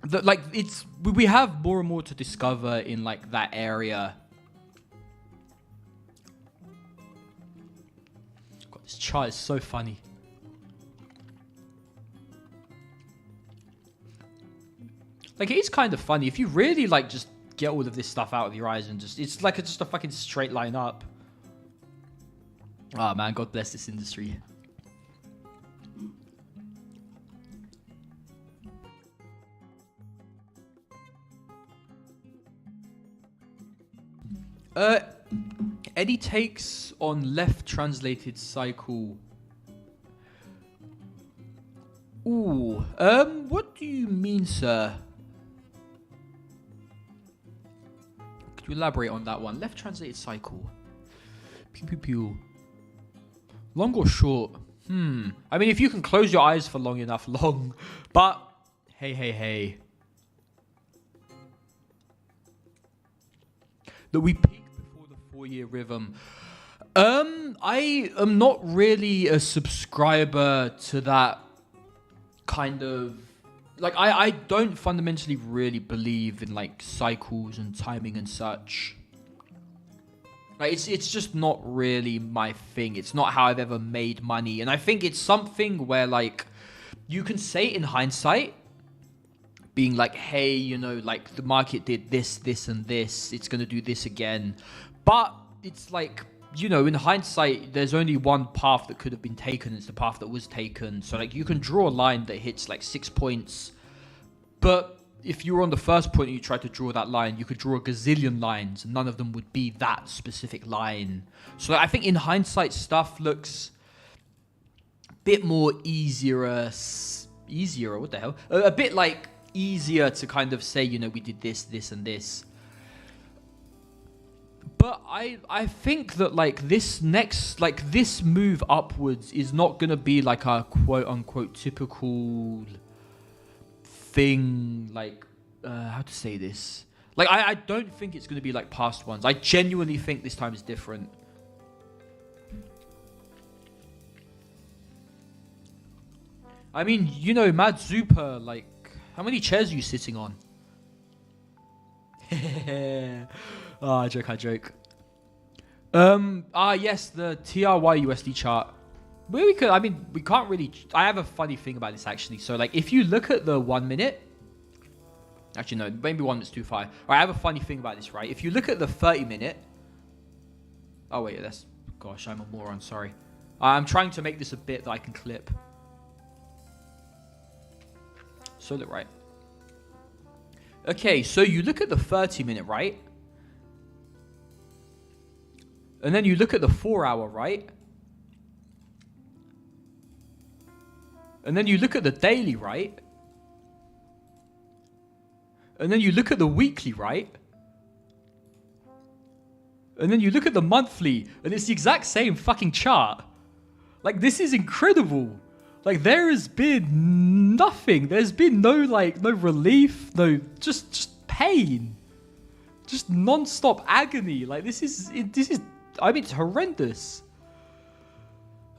Speaker 1: that like we have more and more to discover in like that area. God, this chart is so funny. Like, it is kind of funny if you really like just get all of this stuff out of your eyes and just, it's like just a fucking straight line up. Oh man, God bless this industry. Any takes on left translated cycle? Ooh, what do you mean, sir? Could you elaborate on that one? Left translated cycle. Pew pew pew. Long or short? I mean, if you can close your eyes for long enough, but hey. That we peaked before the 4-year rhythm. I am not really a subscriber to that kind of... Like, I don't fundamentally really believe in, like, cycles and timing and such. Like, it's just not really my thing. It's not how I've ever made money. And I think it's something where, like, you can say in hindsight, being like, hey, you know, like, the market did this, this, and this. It's going to do this again. But it's like, you know, in hindsight, there's only one path that could have been taken. It's the path that was taken. So, like, you can draw a line that hits, like, 6 points. But if you were on the first point and you tried to draw that line, you could draw a gazillion lines, and none of them would be that specific line. So I think in hindsight, stuff looks a bit more easier, what the hell? A bit, like, easier to kind of say, you know, we did this, this, and this. But I think that, like, this move upwards is not going to be, like, a quote-unquote typical thing, like, how to say this? Like, I don't think it's going to be like past ones. I genuinely think this time is different. I mean, you know, Mad Zupa, like, how many chairs are you sitting on? I joke. Yes, the TRY USD chart. We can't really... I have a funny thing about this, actually. So, like, if you look at the 1 minute... Actually, no, maybe 1 minute's too far. All right, I have a funny thing about this, right? If you look at the 30 minute... Oh, wait, that's... Gosh, I'm a moron, sorry. I'm trying to make this a bit that I can clip. So, look, right. Okay, so you look at the 30 minute, right? And then you look at the 4 hour, right? And then you look at the daily, right? And then you look at the weekly, right? And then you look at the monthly, and it's the exact same fucking chart. Like, this is incredible. Like, there has been nothing. There's been no relief, just pain. Just non-stop agony. Like, this is, I mean, it's horrendous.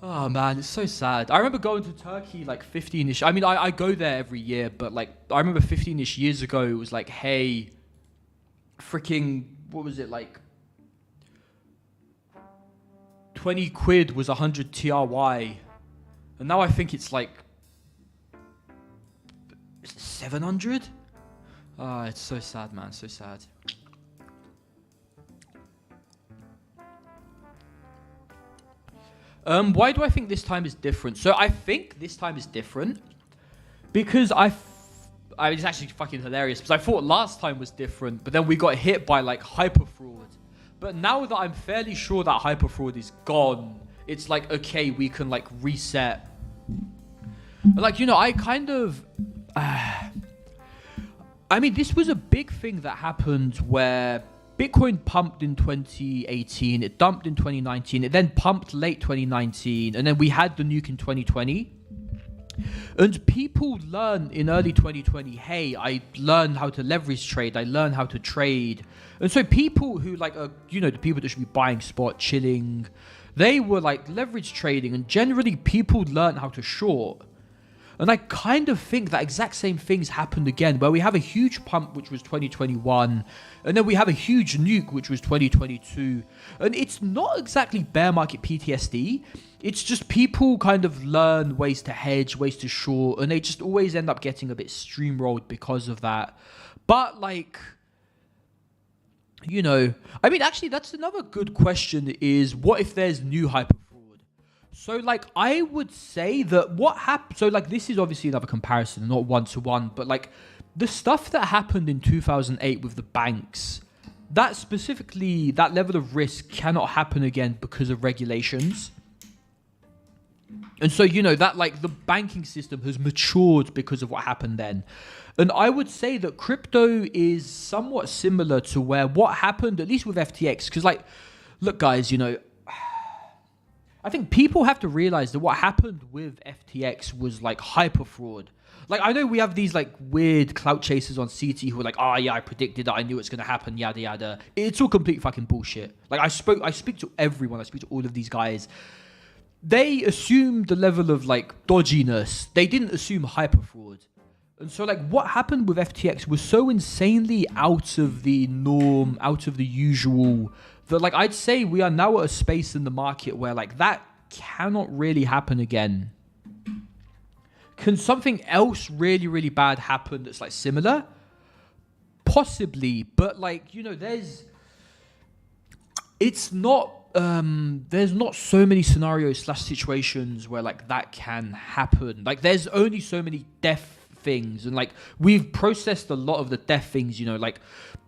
Speaker 1: Oh, man, it's so sad. I remember going to Turkey, like, 15-ish. I mean, I go there every year, but, like, I remember 15-ish years ago, it was like, hey, freaking, what was it, like, 20 quid was 100 TRY. And now I think it's, like, 700? Ah, it's so sad, man, so sad. Why do I think this time is different? So I think this time is different because it's actually fucking hilarious because I thought last time was different, but then we got hit by, like, hyper fraud. But now that I'm fairly sure that hyper fraud is gone, it's like, okay, we can, like, reset. Like, you know, I kind of... I mean, this was a big thing that happened where Bitcoin pumped in 2018, it dumped in 2019, it then pumped late 2019, and then we had the nuke in 2020. And people learn in early 2020, hey, I learned how to leverage trade, I learned how to trade. And so people who, like, you know, the people that should be buying spot, chilling, they were, like, leverage trading, and generally people learned how to short. And I kind of think that exact same things happened again, where we have a huge pump, which was 2021, and then we have a huge nuke, which was 2022. And it's not exactly bear market PTSD. It's just people kind of learn ways to hedge, ways to short, and they just always end up getting a bit streamrolled because of that. But, like, you know, I mean, actually, that's another good question is, what if there's new hyper fraud? So, like, I would say that what happened... So, like, this is obviously another comparison, not one-to-one, but, like, the stuff that happened in 2008 with the banks, that specifically, that level of risk cannot happen again because of regulations. And so, you know, that, like, the banking system has matured because of what happened then. And I would say that crypto is somewhat similar to where what happened, at least with FTX, because, like, look, guys, you know... I think people have to realize that what happened with FTX was like hyper fraud. Like, I know we have these like weird clout chasers on CT who are like, oh yeah, I predicted that, I knew it's gonna happen, yada yada. It's all complete fucking bullshit. Like, I speak to everyone, I speak to all of these guys. They assumed the level of like dodginess. They didn't assume hyper fraud. And so like what happened with FTX was so insanely out of the norm, out of the usual, that like I'd say we are now at a space in the market where like that cannot really happen again. Can something else really, really bad happen that's like similar? Possibly, but like, you know, there's not so many scenarios / situations where like that can happen. Like there's only so many death things, and like we've processed a lot of the death things, you know, like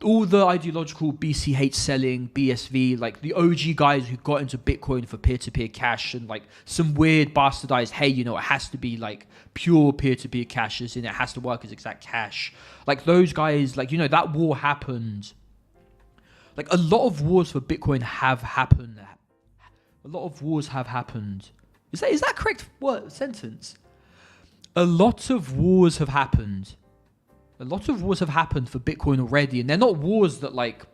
Speaker 1: all the ideological BCH selling, BSV, like the OG guys who got into Bitcoin for peer-to-peer cash, and like some weird bastardized, hey, you know, it has to be like pure peer-to-peer cash, as in it has to work as exact cash. Like those guys, like, you know, that war happened. Like a lot of wars for Bitcoin have happened. A lot of wars have happened. Is that correct sentence? A lot of wars have happened. A lot of wars have happened for Bitcoin already, and they're not wars that like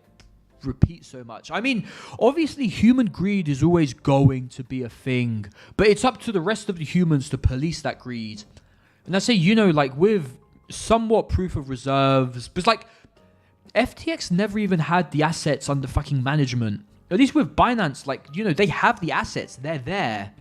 Speaker 1: repeat so much. I mean, obviously human greed is always going to be a thing, but it's up to the rest of the humans to police that greed. And I say, you know, like with somewhat proof of reserves, but like FTX never even had the assets under fucking management. At least with Binance, like, you know, they have the assets, they're there.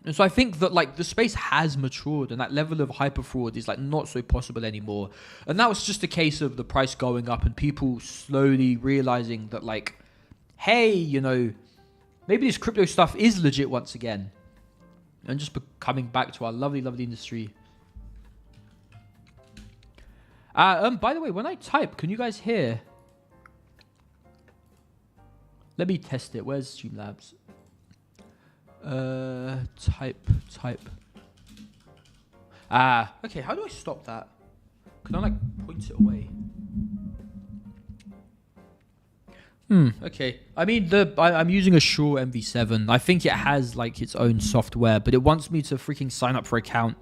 Speaker 1: And so I think that like the space has matured, and that level of hyper fraud is like not so possible anymore. And that was just a case of the price going up and people slowly realizing that like, hey, you know, maybe this crypto stuff is legit once again. And just coming back to our lovely, lovely industry. By the way, when I type, can you guys hear? Let me test it. Where's Streamlabs? Type. Okay, how do I stop that? Can I like point it away? Okay. I mean, I'm using a Shure MV7. I think it has like its own software, but it wants me to freaking sign up for account.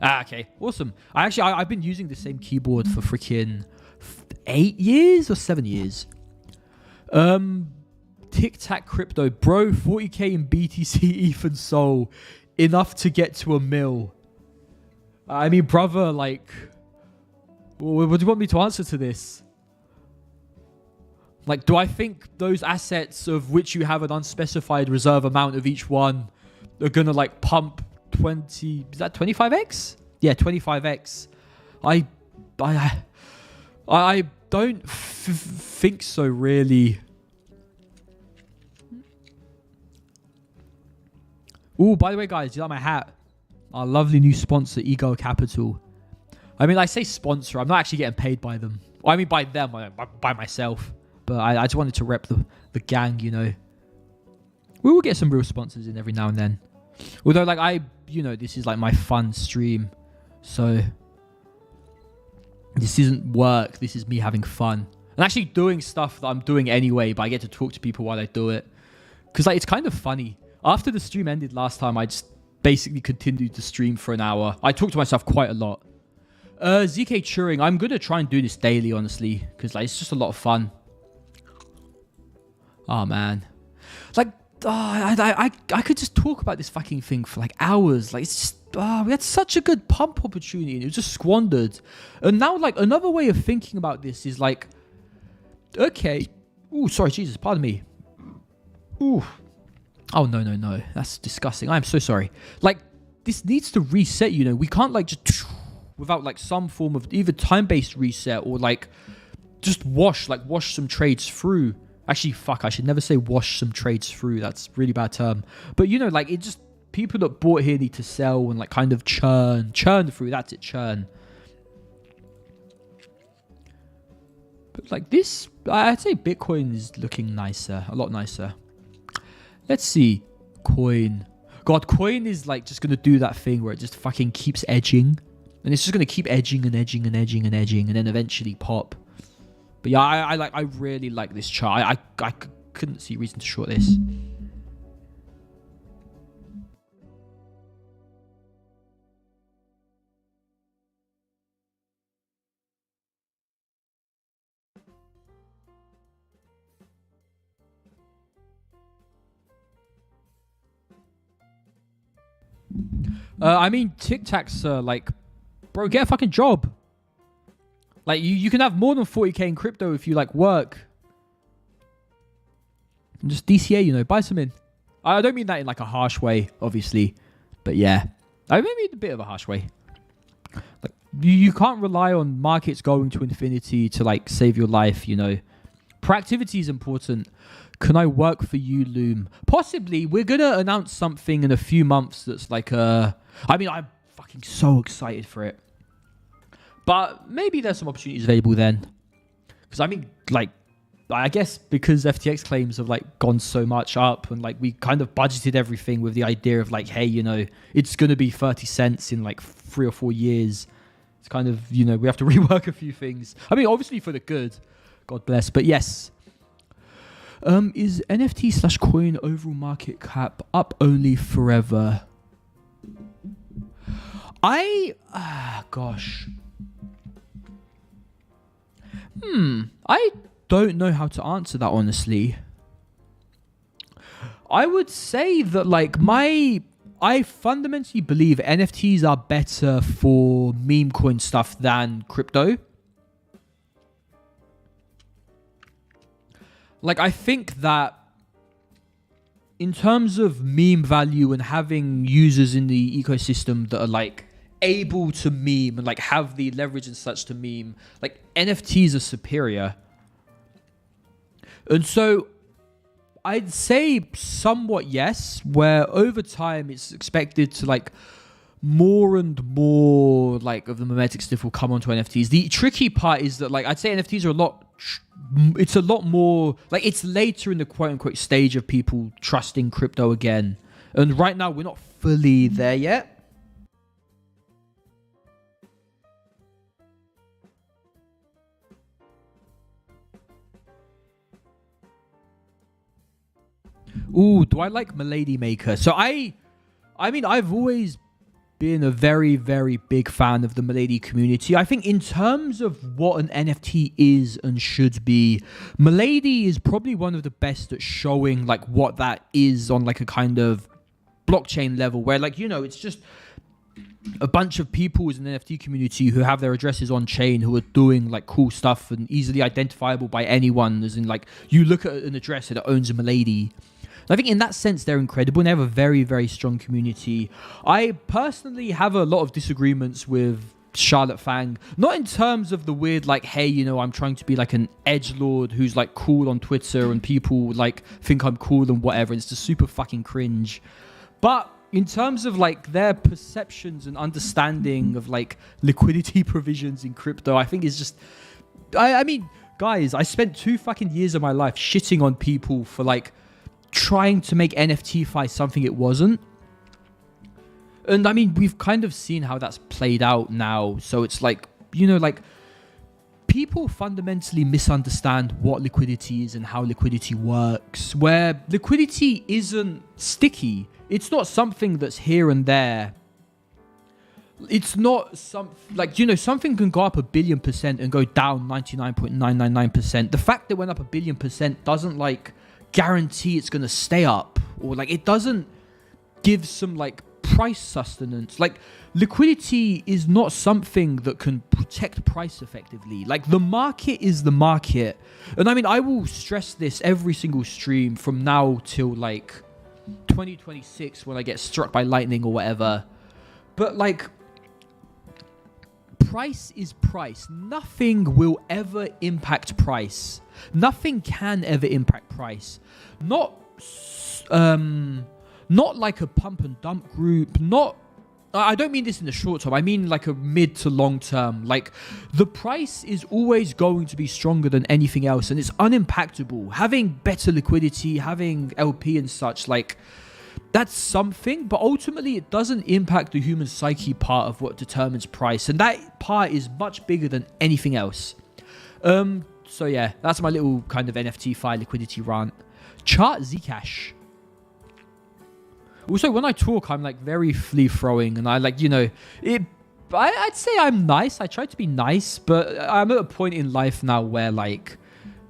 Speaker 1: Okay. Awesome. I've been using the same keyboard for freaking 8 years or 7 years. Tic Tac Crypto, bro, 40k in BTC, ETH and Sol, enough to get to $1 million. I mean, brother, like, what do you want me to answer to this? Like, do I think those assets of which you have an unspecified reserve amount of each one are gonna like pump 20? Is that 25x? Yeah, 25x. I don't think so, really. Oh, by the way, guys, you like my hat? Our lovely new sponsor, Ego Capital. I mean, I say sponsor. I'm not actually getting paid by them. Well, I mean, by them, by myself. But I just wanted to rep the gang, you know. We will get some real sponsors in every now and then. Although, like, you know, this is like my fun stream. So, this isn't work. This is me having fun. And actually doing stuff that I'm doing anyway, but I get to talk to people while I do it. Because, like, it's kind of funny. After the stream ended last time, I just basically continued to stream for an hour. I talked to myself quite a lot. ZK Turing, I'm going to try and do this daily, honestly. Because, like, it's just a lot of fun. Oh, man. Like, I could just talk about this fucking thing for, like, hours. Like, it's just, we had such a good pump opportunity, and it was just squandered. And now, like, another way of thinking about this is, like, okay. Ooh, sorry, Jesus, pardon me. Ooh. Oh, no. That's disgusting. I am so sorry. Like, this needs to reset, you know. We can't, like, just without, like, some form of either time-based reset or, like, just wash some trades through. Actually, fuck, I should never say wash some trades through. That's a really bad term. But, you know, like, it just, people that bought here need to sell and, like, kind of churn through. That's it, churn. But, like, this, I'd say Bitcoin is looking nicer, a lot nicer. Let's see. Coin. God, coin is like just going to do that thing where it just fucking keeps edging. And it's just going to keep edging and edging and edging and edging and then eventually pop. But yeah, I really like this chart. I couldn't see reason to short this. I mean, Tic Tacs, like, bro, get a fucking job. Like, you can have more than 40k in crypto if you, like, work. And just DCA, you know, buy some in. I don't mean that in, like, a harsh way, obviously. But, yeah. I mean a bit of a harsh way. Like, you can't rely on markets going to infinity to, like, save your life, you know. Proactivity is important. Can I work for you, Loom? Possibly. We're going to announce something in a few months that's like I mean, I'm fucking so excited for it. But maybe there's some opportunities available then. Because I mean, like, I guess because FTX claims have like gone so much up and like we kind of budgeted everything with the idea of like, hey, you know, it's going to be 30 cents in like 3 or 4 years. It's kind of, you know, we have to rework a few things. I mean, obviously for the good. God bless. But yes. Is NFT / coin overall market cap up only forever? Gosh. I don't know how to answer that, honestly. I would say that, like, I fundamentally believe NFTs are better for meme coin stuff than crypto. Like, I think that in terms of meme value and having users in the ecosystem that are, like, able to meme and, like, have the leverage and such to meme, like, NFTs are superior. And so I'd say somewhat yes, where over time it's expected to, like, more and more, like, of the mimetic stuff will come onto NFTs. The tricky part is that, like, I'd say NFTs are it's a lot more, like, it's later in the quote-unquote stage of people trusting crypto again. And right now, we're not fully there yet. Ooh, do I like Milady Maker? So I mean, I've always been a very, very big fan of the Milady community. I think in terms of what an NFT is and should be, Milady is probably one of the best at showing, like, what that is on, like, a kind of blockchain level where, like, you know, it's just a bunch of people in the NFT community who have their addresses on chain who are doing, like, cool stuff and easily identifiable by anyone, as in, like, you look at an address and it owns a Milady. I think in that sense, they're incredible and they have a very, very strong community. I personally have a lot of disagreements with Charlotte Fang. Not in terms of the weird, like, hey, you know, I'm trying to be like an edgelord who's, like, cool on Twitter and people, like, think I'm cool and whatever. It's just super fucking cringe. But in terms of, like, their perceptions and understanding of, like, liquidity provisions in crypto, I think is just... I mean, guys, I spent 2 fucking years of my life shitting on people for, like, trying to make NFTify something it wasn't. And I mean, we've kind of seen how that's played out now. So it's like, you know, like, people fundamentally misunderstand what liquidity is and how liquidity works, where liquidity isn't sticky. It's not something that's here and there. It's not like, you know, something can go up 1 billion% and go down 99.999%. The fact that it went up 1 billion% doesn't, like, guarantee it's going to stay up, or, like, it doesn't give some, like, price sustenance. Like, liquidity is not something that can protect price effectively. Like, the market is the market. And I mean, I will stress this every single stream from now till, like, 2026 when I get struck by lightning or whatever. But, like, price is price. Nothing will ever impact price. Nothing can ever impact price. Not like a pump and dump group. I don't mean this in the short term. I mean, like, a mid to long term. Like, the price is always going to be stronger than anything else, and it's unimpactable. Having better liquidity, having LP and such, like, that's something, but ultimately it doesn't impact the human psyche part of what determines price, and that part is much bigger than anything else. So yeah, that's my little kind of NFTify liquidity rant. Chart Zcash. Also, when I talk, I'm, like, very free-throwing, and I, like, you know, I'd say I'm nice. I try to be nice, but I'm at a point in life now where, like,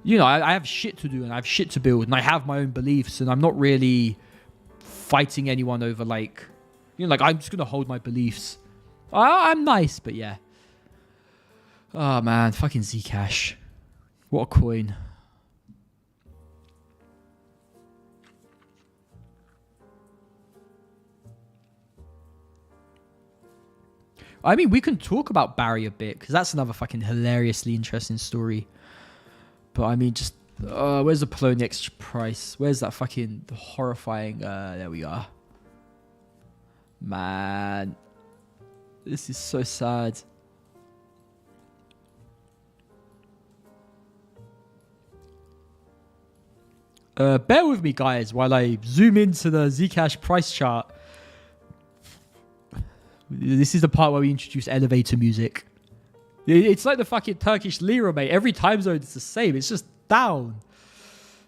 Speaker 1: you know, I have shit to do and I have shit to build and I have my own beliefs, and I'm not really fighting anyone over, like, like I'm just gonna hold my beliefs. I'm nice, but yeah. Oh man, fucking Zcash. What a coin. I mean, we can talk about Barry a bit, because that's another fucking hilariously interesting story. But I mean, just... where's the Poloniex price? Where's that fucking horrifying... there we are. Man. This is so sad. Bear with me, guys, while I zoom into the Zcash price chart. This is the part where we introduce elevator music. It's like the fucking Turkish lira, mate. Every time zone it's the same. It's just down.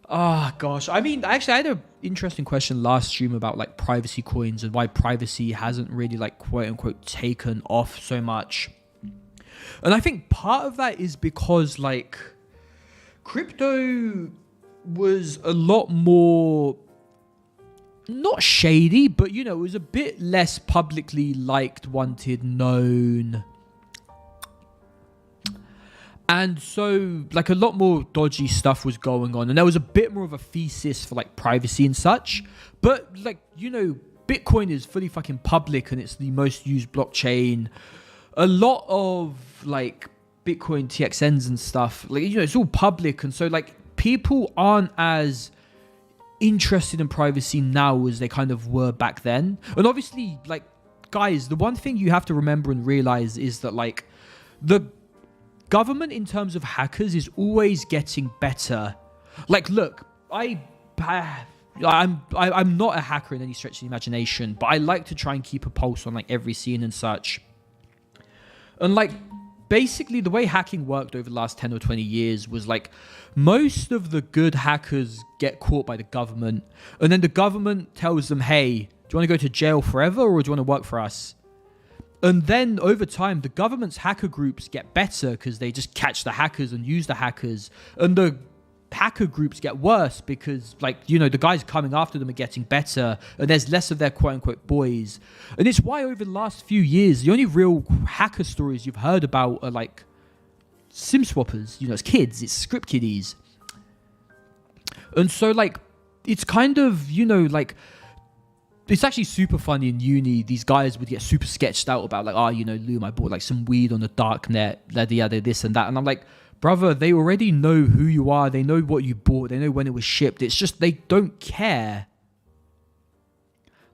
Speaker 1: Oh, gosh. I mean, actually, I had an interesting question last stream about, like, privacy coins and why privacy hasn't really, like, quote-unquote taken off so much. And I think part of that is because, like, crypto was a lot more... not shady, but, you know, it was a bit less publicly liked, wanted, known. And so, like, a lot more dodgy stuff was going on. And there was a bit more of a thesis for, like, privacy and such. But, like, you know, Bitcoin is fully fucking public and it's the most used blockchain. A lot of, like, Bitcoin TXNs and stuff, like, you know, it's all public. And so, like, people aren't as... interested in privacy now as they kind of were back then. And obviously, like, guys, the one thing you have to remember and realize is that, like, the government in terms of hackers is always getting better. Like, look, I'm not a hacker in any stretch of the imagination, but I like to try and keep a pulse on, like, every scene and such. And, like, basically the way hacking worked over the last 10 or 20 years was, like, most of the good hackers get caught by the government, and then the government tells them, hey, do you want to go to jail forever or do you want to work for us? And then over time, the government's hacker groups get better because they just catch the hackers and use the hackers. And the hacker groups get worse because, like, you know, the guys coming after them are getting better and there's less of their quote-unquote boys. And it's why over the last few years, the only real hacker stories you've heard about are, like, sim swappers. You know, it's kids, it's script kiddies. And so, like, it's kind of, you know, like, it's actually super funny in uni. These guys would get super sketched out about, like, oh, you know, Loom, I bought, like, some weed on the dark net, yada, this and that. And I'm like, brother, they already know who you are. They know what you bought. They know when it was shipped. It's just they don't care.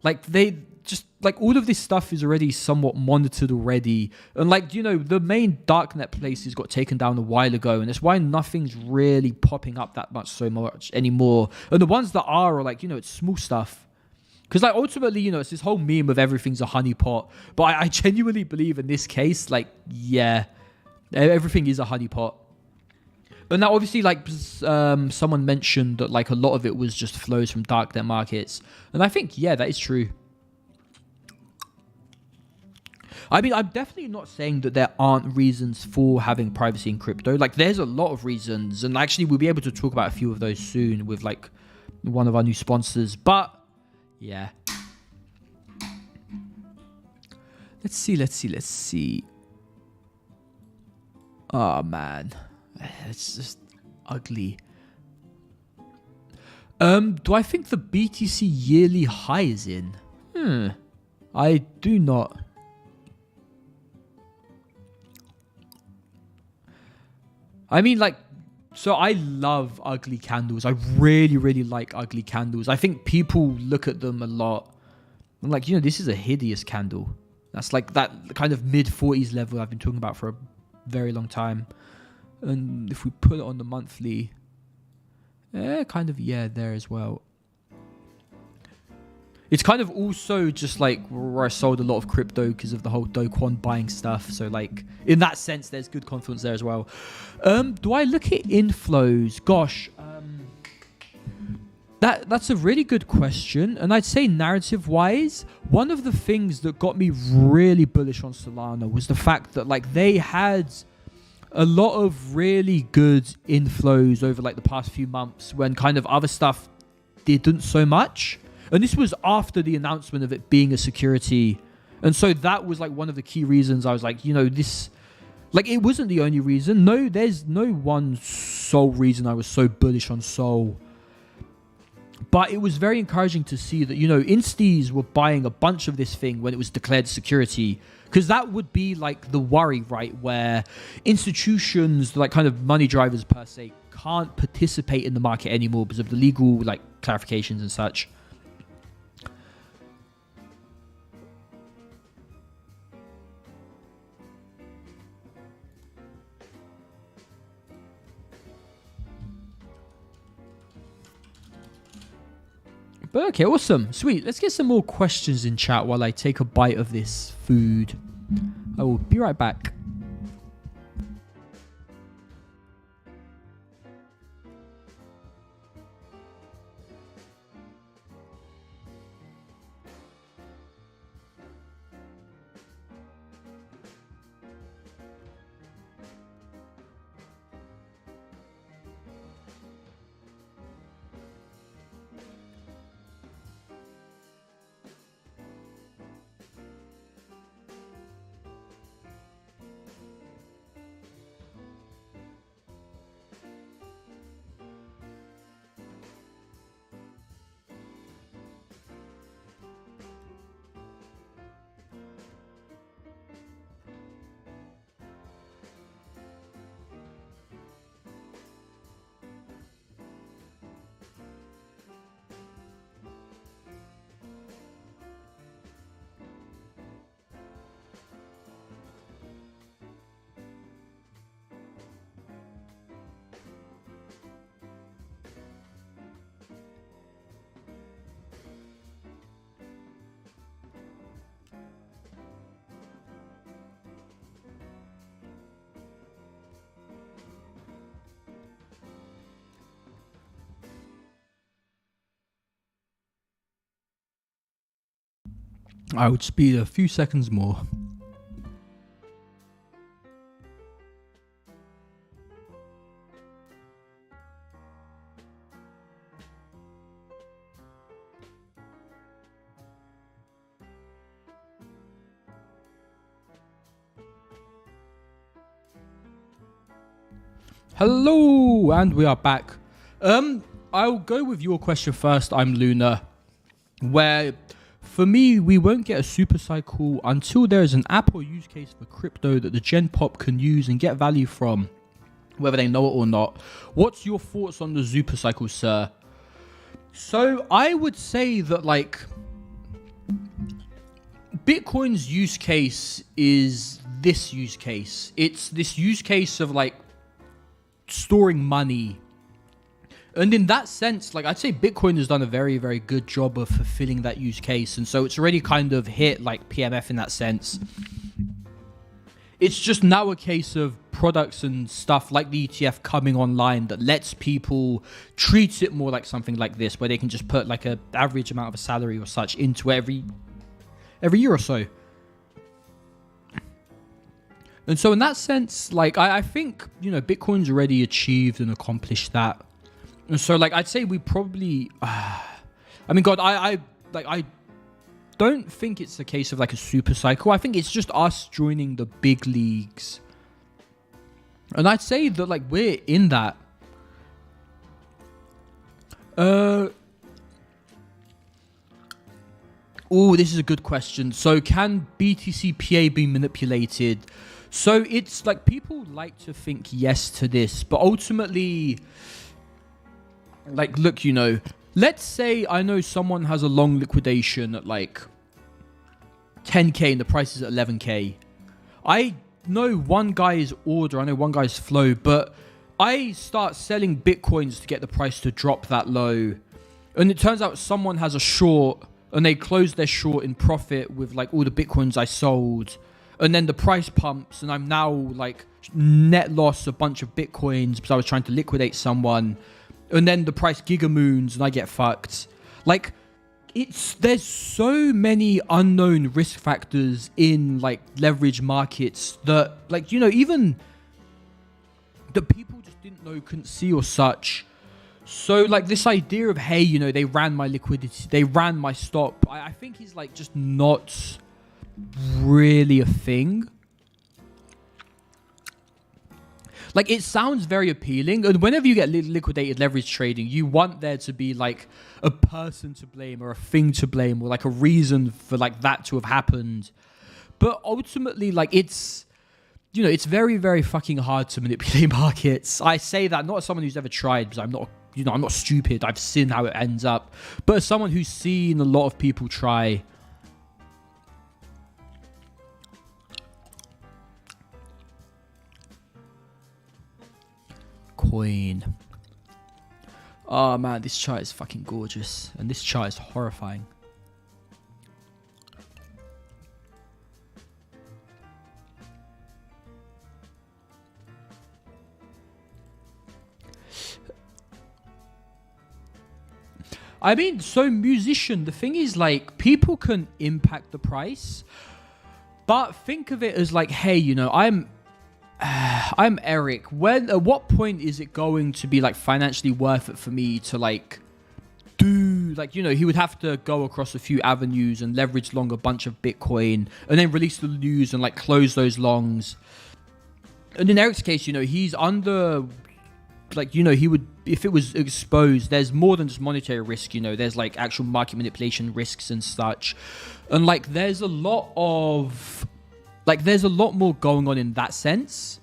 Speaker 1: Like, they just, like, all of this stuff is already somewhat monitored already. And, like, you know, the main darknet places got taken down a while ago. And that's why nothing's really popping up that much so much anymore. And the ones that are like, you know, it's small stuff. Because, like, ultimately, you know, it's this whole meme of everything's a honeypot. But I genuinely believe in this case, like, yeah, everything is a honeypot. And now, obviously, like, someone mentioned that, like, a lot of it was just flows from darknet markets. And I think, yeah, that is true. I mean, I'm definitely not saying that there aren't reasons for having privacy in crypto. Like, there's a lot of reasons. And actually, we'll be able to talk about a few of those soon with, like, one of our new sponsors. But, yeah. Let's see. Oh, man. It's just ugly. Do I think the BTC yearly high is in? I do not. I mean, like, so I love ugly candles. I really, really like ugly candles. I think people look at them a lot. I'm like, you know, this is a hideous candle. That's like that kind of mid-40s level I've been talking about for a very long time. And if we put it on the monthly, kind of, yeah, there as well. It's kind of also just like where I sold a lot of crypto because of the whole Do Kwon buying stuff. So, like, in that sense, there's good confidence there as well. Do I look at inflows? Gosh, that's a really good question. And I'd say narrative-wise, one of the things that got me really bullish on Solana was the fact that, like, they had a lot of really good inflows over, like, the past few months when kind of other stuff didn't so much. And this was after the announcement of it being a security. And so that was like one of the key reasons I was like, this, like, it wasn't the only reason. No, there's no one sole reason I was so bullish on Sol. But it was very encouraging to see that, insties were buying a bunch of this thing when it was declared security. Because that would be like the worry, right? Where institutions, like kind of money drivers per se, can't participate in the market anymore because of the legal like clarifications and such. But okay, awesome. Sweet. Let's get some more questions in chat while I take a bite of this food. I will be right back. I would speed a few seconds more. Hello, and we are back. I'll go with your question first. I'm Luna, where for me, we won't get a super cycle until there is an app or use case for crypto that the Gen Pop can use and get value from, whether they know it or not. What's your thoughts on the super cycle, sir? So I would say that like Bitcoin's use case is this use case. It's this use case of like storing money. And in that sense, like I'd say Bitcoin has done a very, very good job of fulfilling that use case. And so it's already kind of hit like PMF in that sense. It's just now a case of products and stuff like the ETF coming online that lets people treat it more like something like this, where they can just put like an average amount of a salary or such into every year or so. And so in that sense, like I think, Bitcoin's already achieved and accomplished that. And so, like, I'd say we probably, I don't think it's a case of like a super cycle. I think it's just us joining the big leagues. And I'd say that like we're in that. Oh, this is a good question. So can BTC-PA be manipulated? So it's like people like to think yes to this, but ultimately, like, look, let's say I know someone has a long liquidation at like 10K and the price is at 11K. I know one guy's order, I know one guy's flow, but I start selling Bitcoins to get the price to drop that low. And it turns out someone has a short and they close their short in profit with like all the Bitcoins I sold. And then the price pumps and I'm now like net loss a bunch of Bitcoins because I was trying to liquidate someone. And then the price gigamoons and I get fucked. Like, there's so many unknown risk factors in like leverage markets that like, even the people just didn't know, couldn't see or such. So like this idea of, hey, you know, they ran my liquidity, they ran my stock. I think is like just not really a thing. Like it sounds very appealing, and whenever you get liquidated leverage trading, you want there to be like a person to blame or a thing to blame or like a reason for like that to have happened. But ultimately, like it's, you know, it's very, very fucking hard to manipulate markets. I say that not as someone who's ever tried, because I'm not, you know, I'm not stupid. I've seen how it ends up. But as someone who's seen a lot of people try. Coin. Oh man, this chart is fucking gorgeous. And this chart is horrifying. I mean, so musician, the thing is like people can impact the price, but think of it as like, hey, you know, I'm Eric. When at what point is it going to be like financially worth it for me to like do like, you know, he would have to go across a few avenues and leverage long a bunch of Bitcoin and then release the news and like close those longs. And in Eric's case, you know, he's under like, you know, he would, if it was exposed, there's more than just monetary risk, you know, there's like actual market manipulation risks and such. And like there's a lot of like there's a lot more going on in that sense.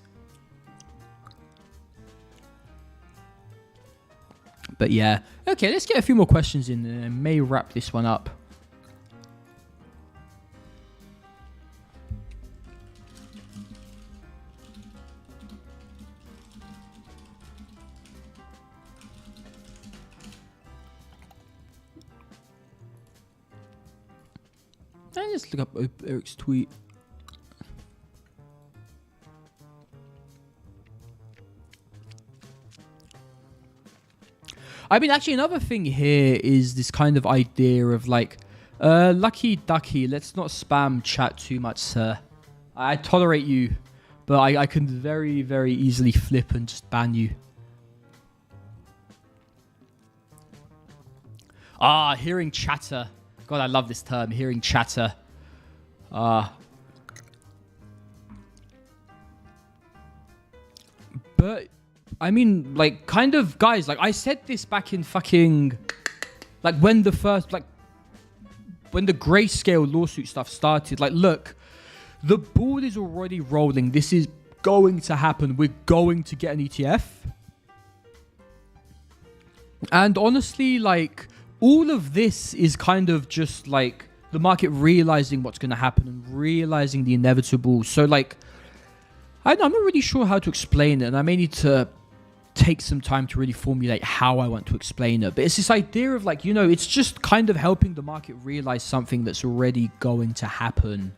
Speaker 1: But yeah. Okay, let's get a few more questions in and I may wrap this one up. Let's look up Eric's tweet. I mean, actually, another thing here is this kind of idea of like, lucky ducky, let's not spam chat too much, sir. I tolerate you, but I can very, very easily flip and just ban you. Ah, hearing chatter. God, I love this term, hearing chatter. But I mean, like, kind of, guys, like, I said this back in fucking, like, when the grayscale lawsuit stuff started. Like, look, the ball is already rolling. This is going to happen. We're going to get an ETF. And honestly, like, all of this is kind of just, like, the market realizing what's going to happen and realizing the inevitable. So, like, I'm not really sure how to explain it, and I may need to take some time to really formulate how I want to explain it. But it's this idea of like, you know, it's just kind of helping the market realize something that's already going to happen.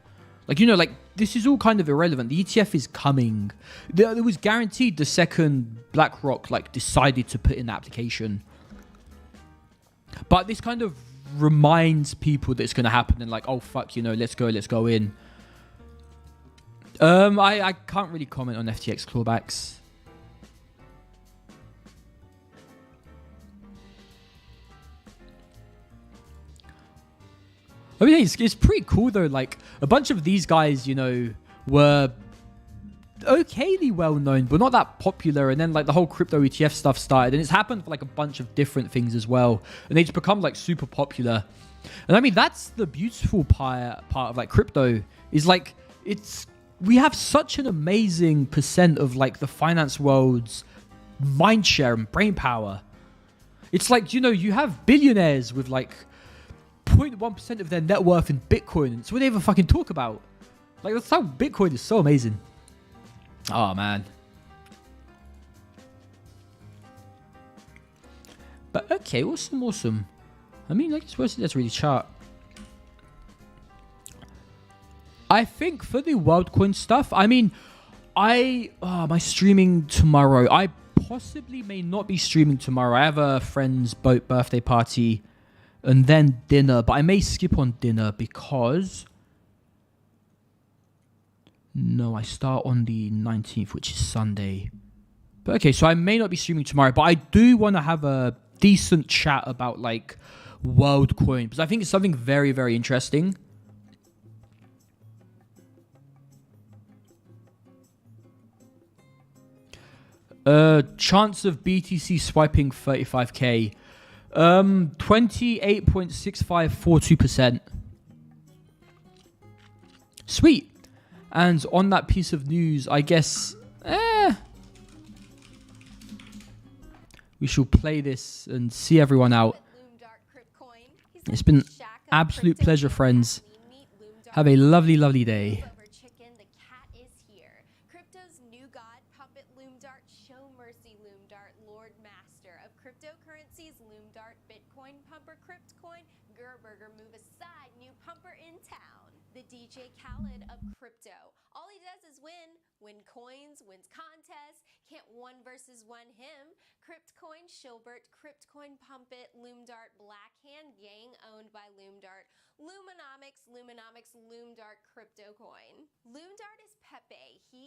Speaker 1: Like, you know, like this is all kind of irrelevant. The ETF is coming. It was guaranteed the second BlackRock like decided to put in the application. But this kind of reminds people that it's going to happen and like, oh fuck, you know, let's go in. I can't really comment on FTX clawbacks. I mean, it's pretty cool though. Like a bunch of these guys, you know, were okayly well known, but not that popular. And then like the whole crypto ETF stuff started, and it's happened for like a bunch of different things as well. And they just become like super popular. And I mean, that's the beautiful part of like crypto is like we have such an amazing percent of like the finance world's mind share and brain power. It's like, you know, you have billionaires with like 0.1% of their net worth in Bitcoin. It's what they even fucking talk about. Like, that's how Bitcoin is so amazing. Oh, man. But, okay, awesome. I mean, like, let's really chart. I think for the WorldCoin stuff, I mean, my streaming tomorrow. I possibly may not be streaming tomorrow. I have a friend's birthday party and then dinner, but I may skip on dinner because no, I start on the 19th, which is Sunday. But okay, so I may not be streaming tomorrow, but I do want to have a decent chat about like WorldCoin because I think it's something very, very interesting. Chance of BTC swiping 35k. 28.6542%. Sweet. And on that piece of news, I guess we shall play this and see everyone out. It's been absolute pleasure, friends. Have a lovely, lovely day.
Speaker 2: Crypto's new god, Puppet Loomdart, Show Mercy Loomdart, Lord Master of cryptocurrencies, Loomdart, Bitcoin Pumper, Cryptcoin, Gerberger, move aside, new pumper in town. The DJ Khaled of crypto. All he does is win coins, wins contests, can't one versus one him. Cryptcoin, Shilbert, Cryptcoin Pumpet, Loomdart, Black Hand Gang owned by Loomdart, Lumonomics, Loomdart Crypto Coin. Loomdart is Pepe. He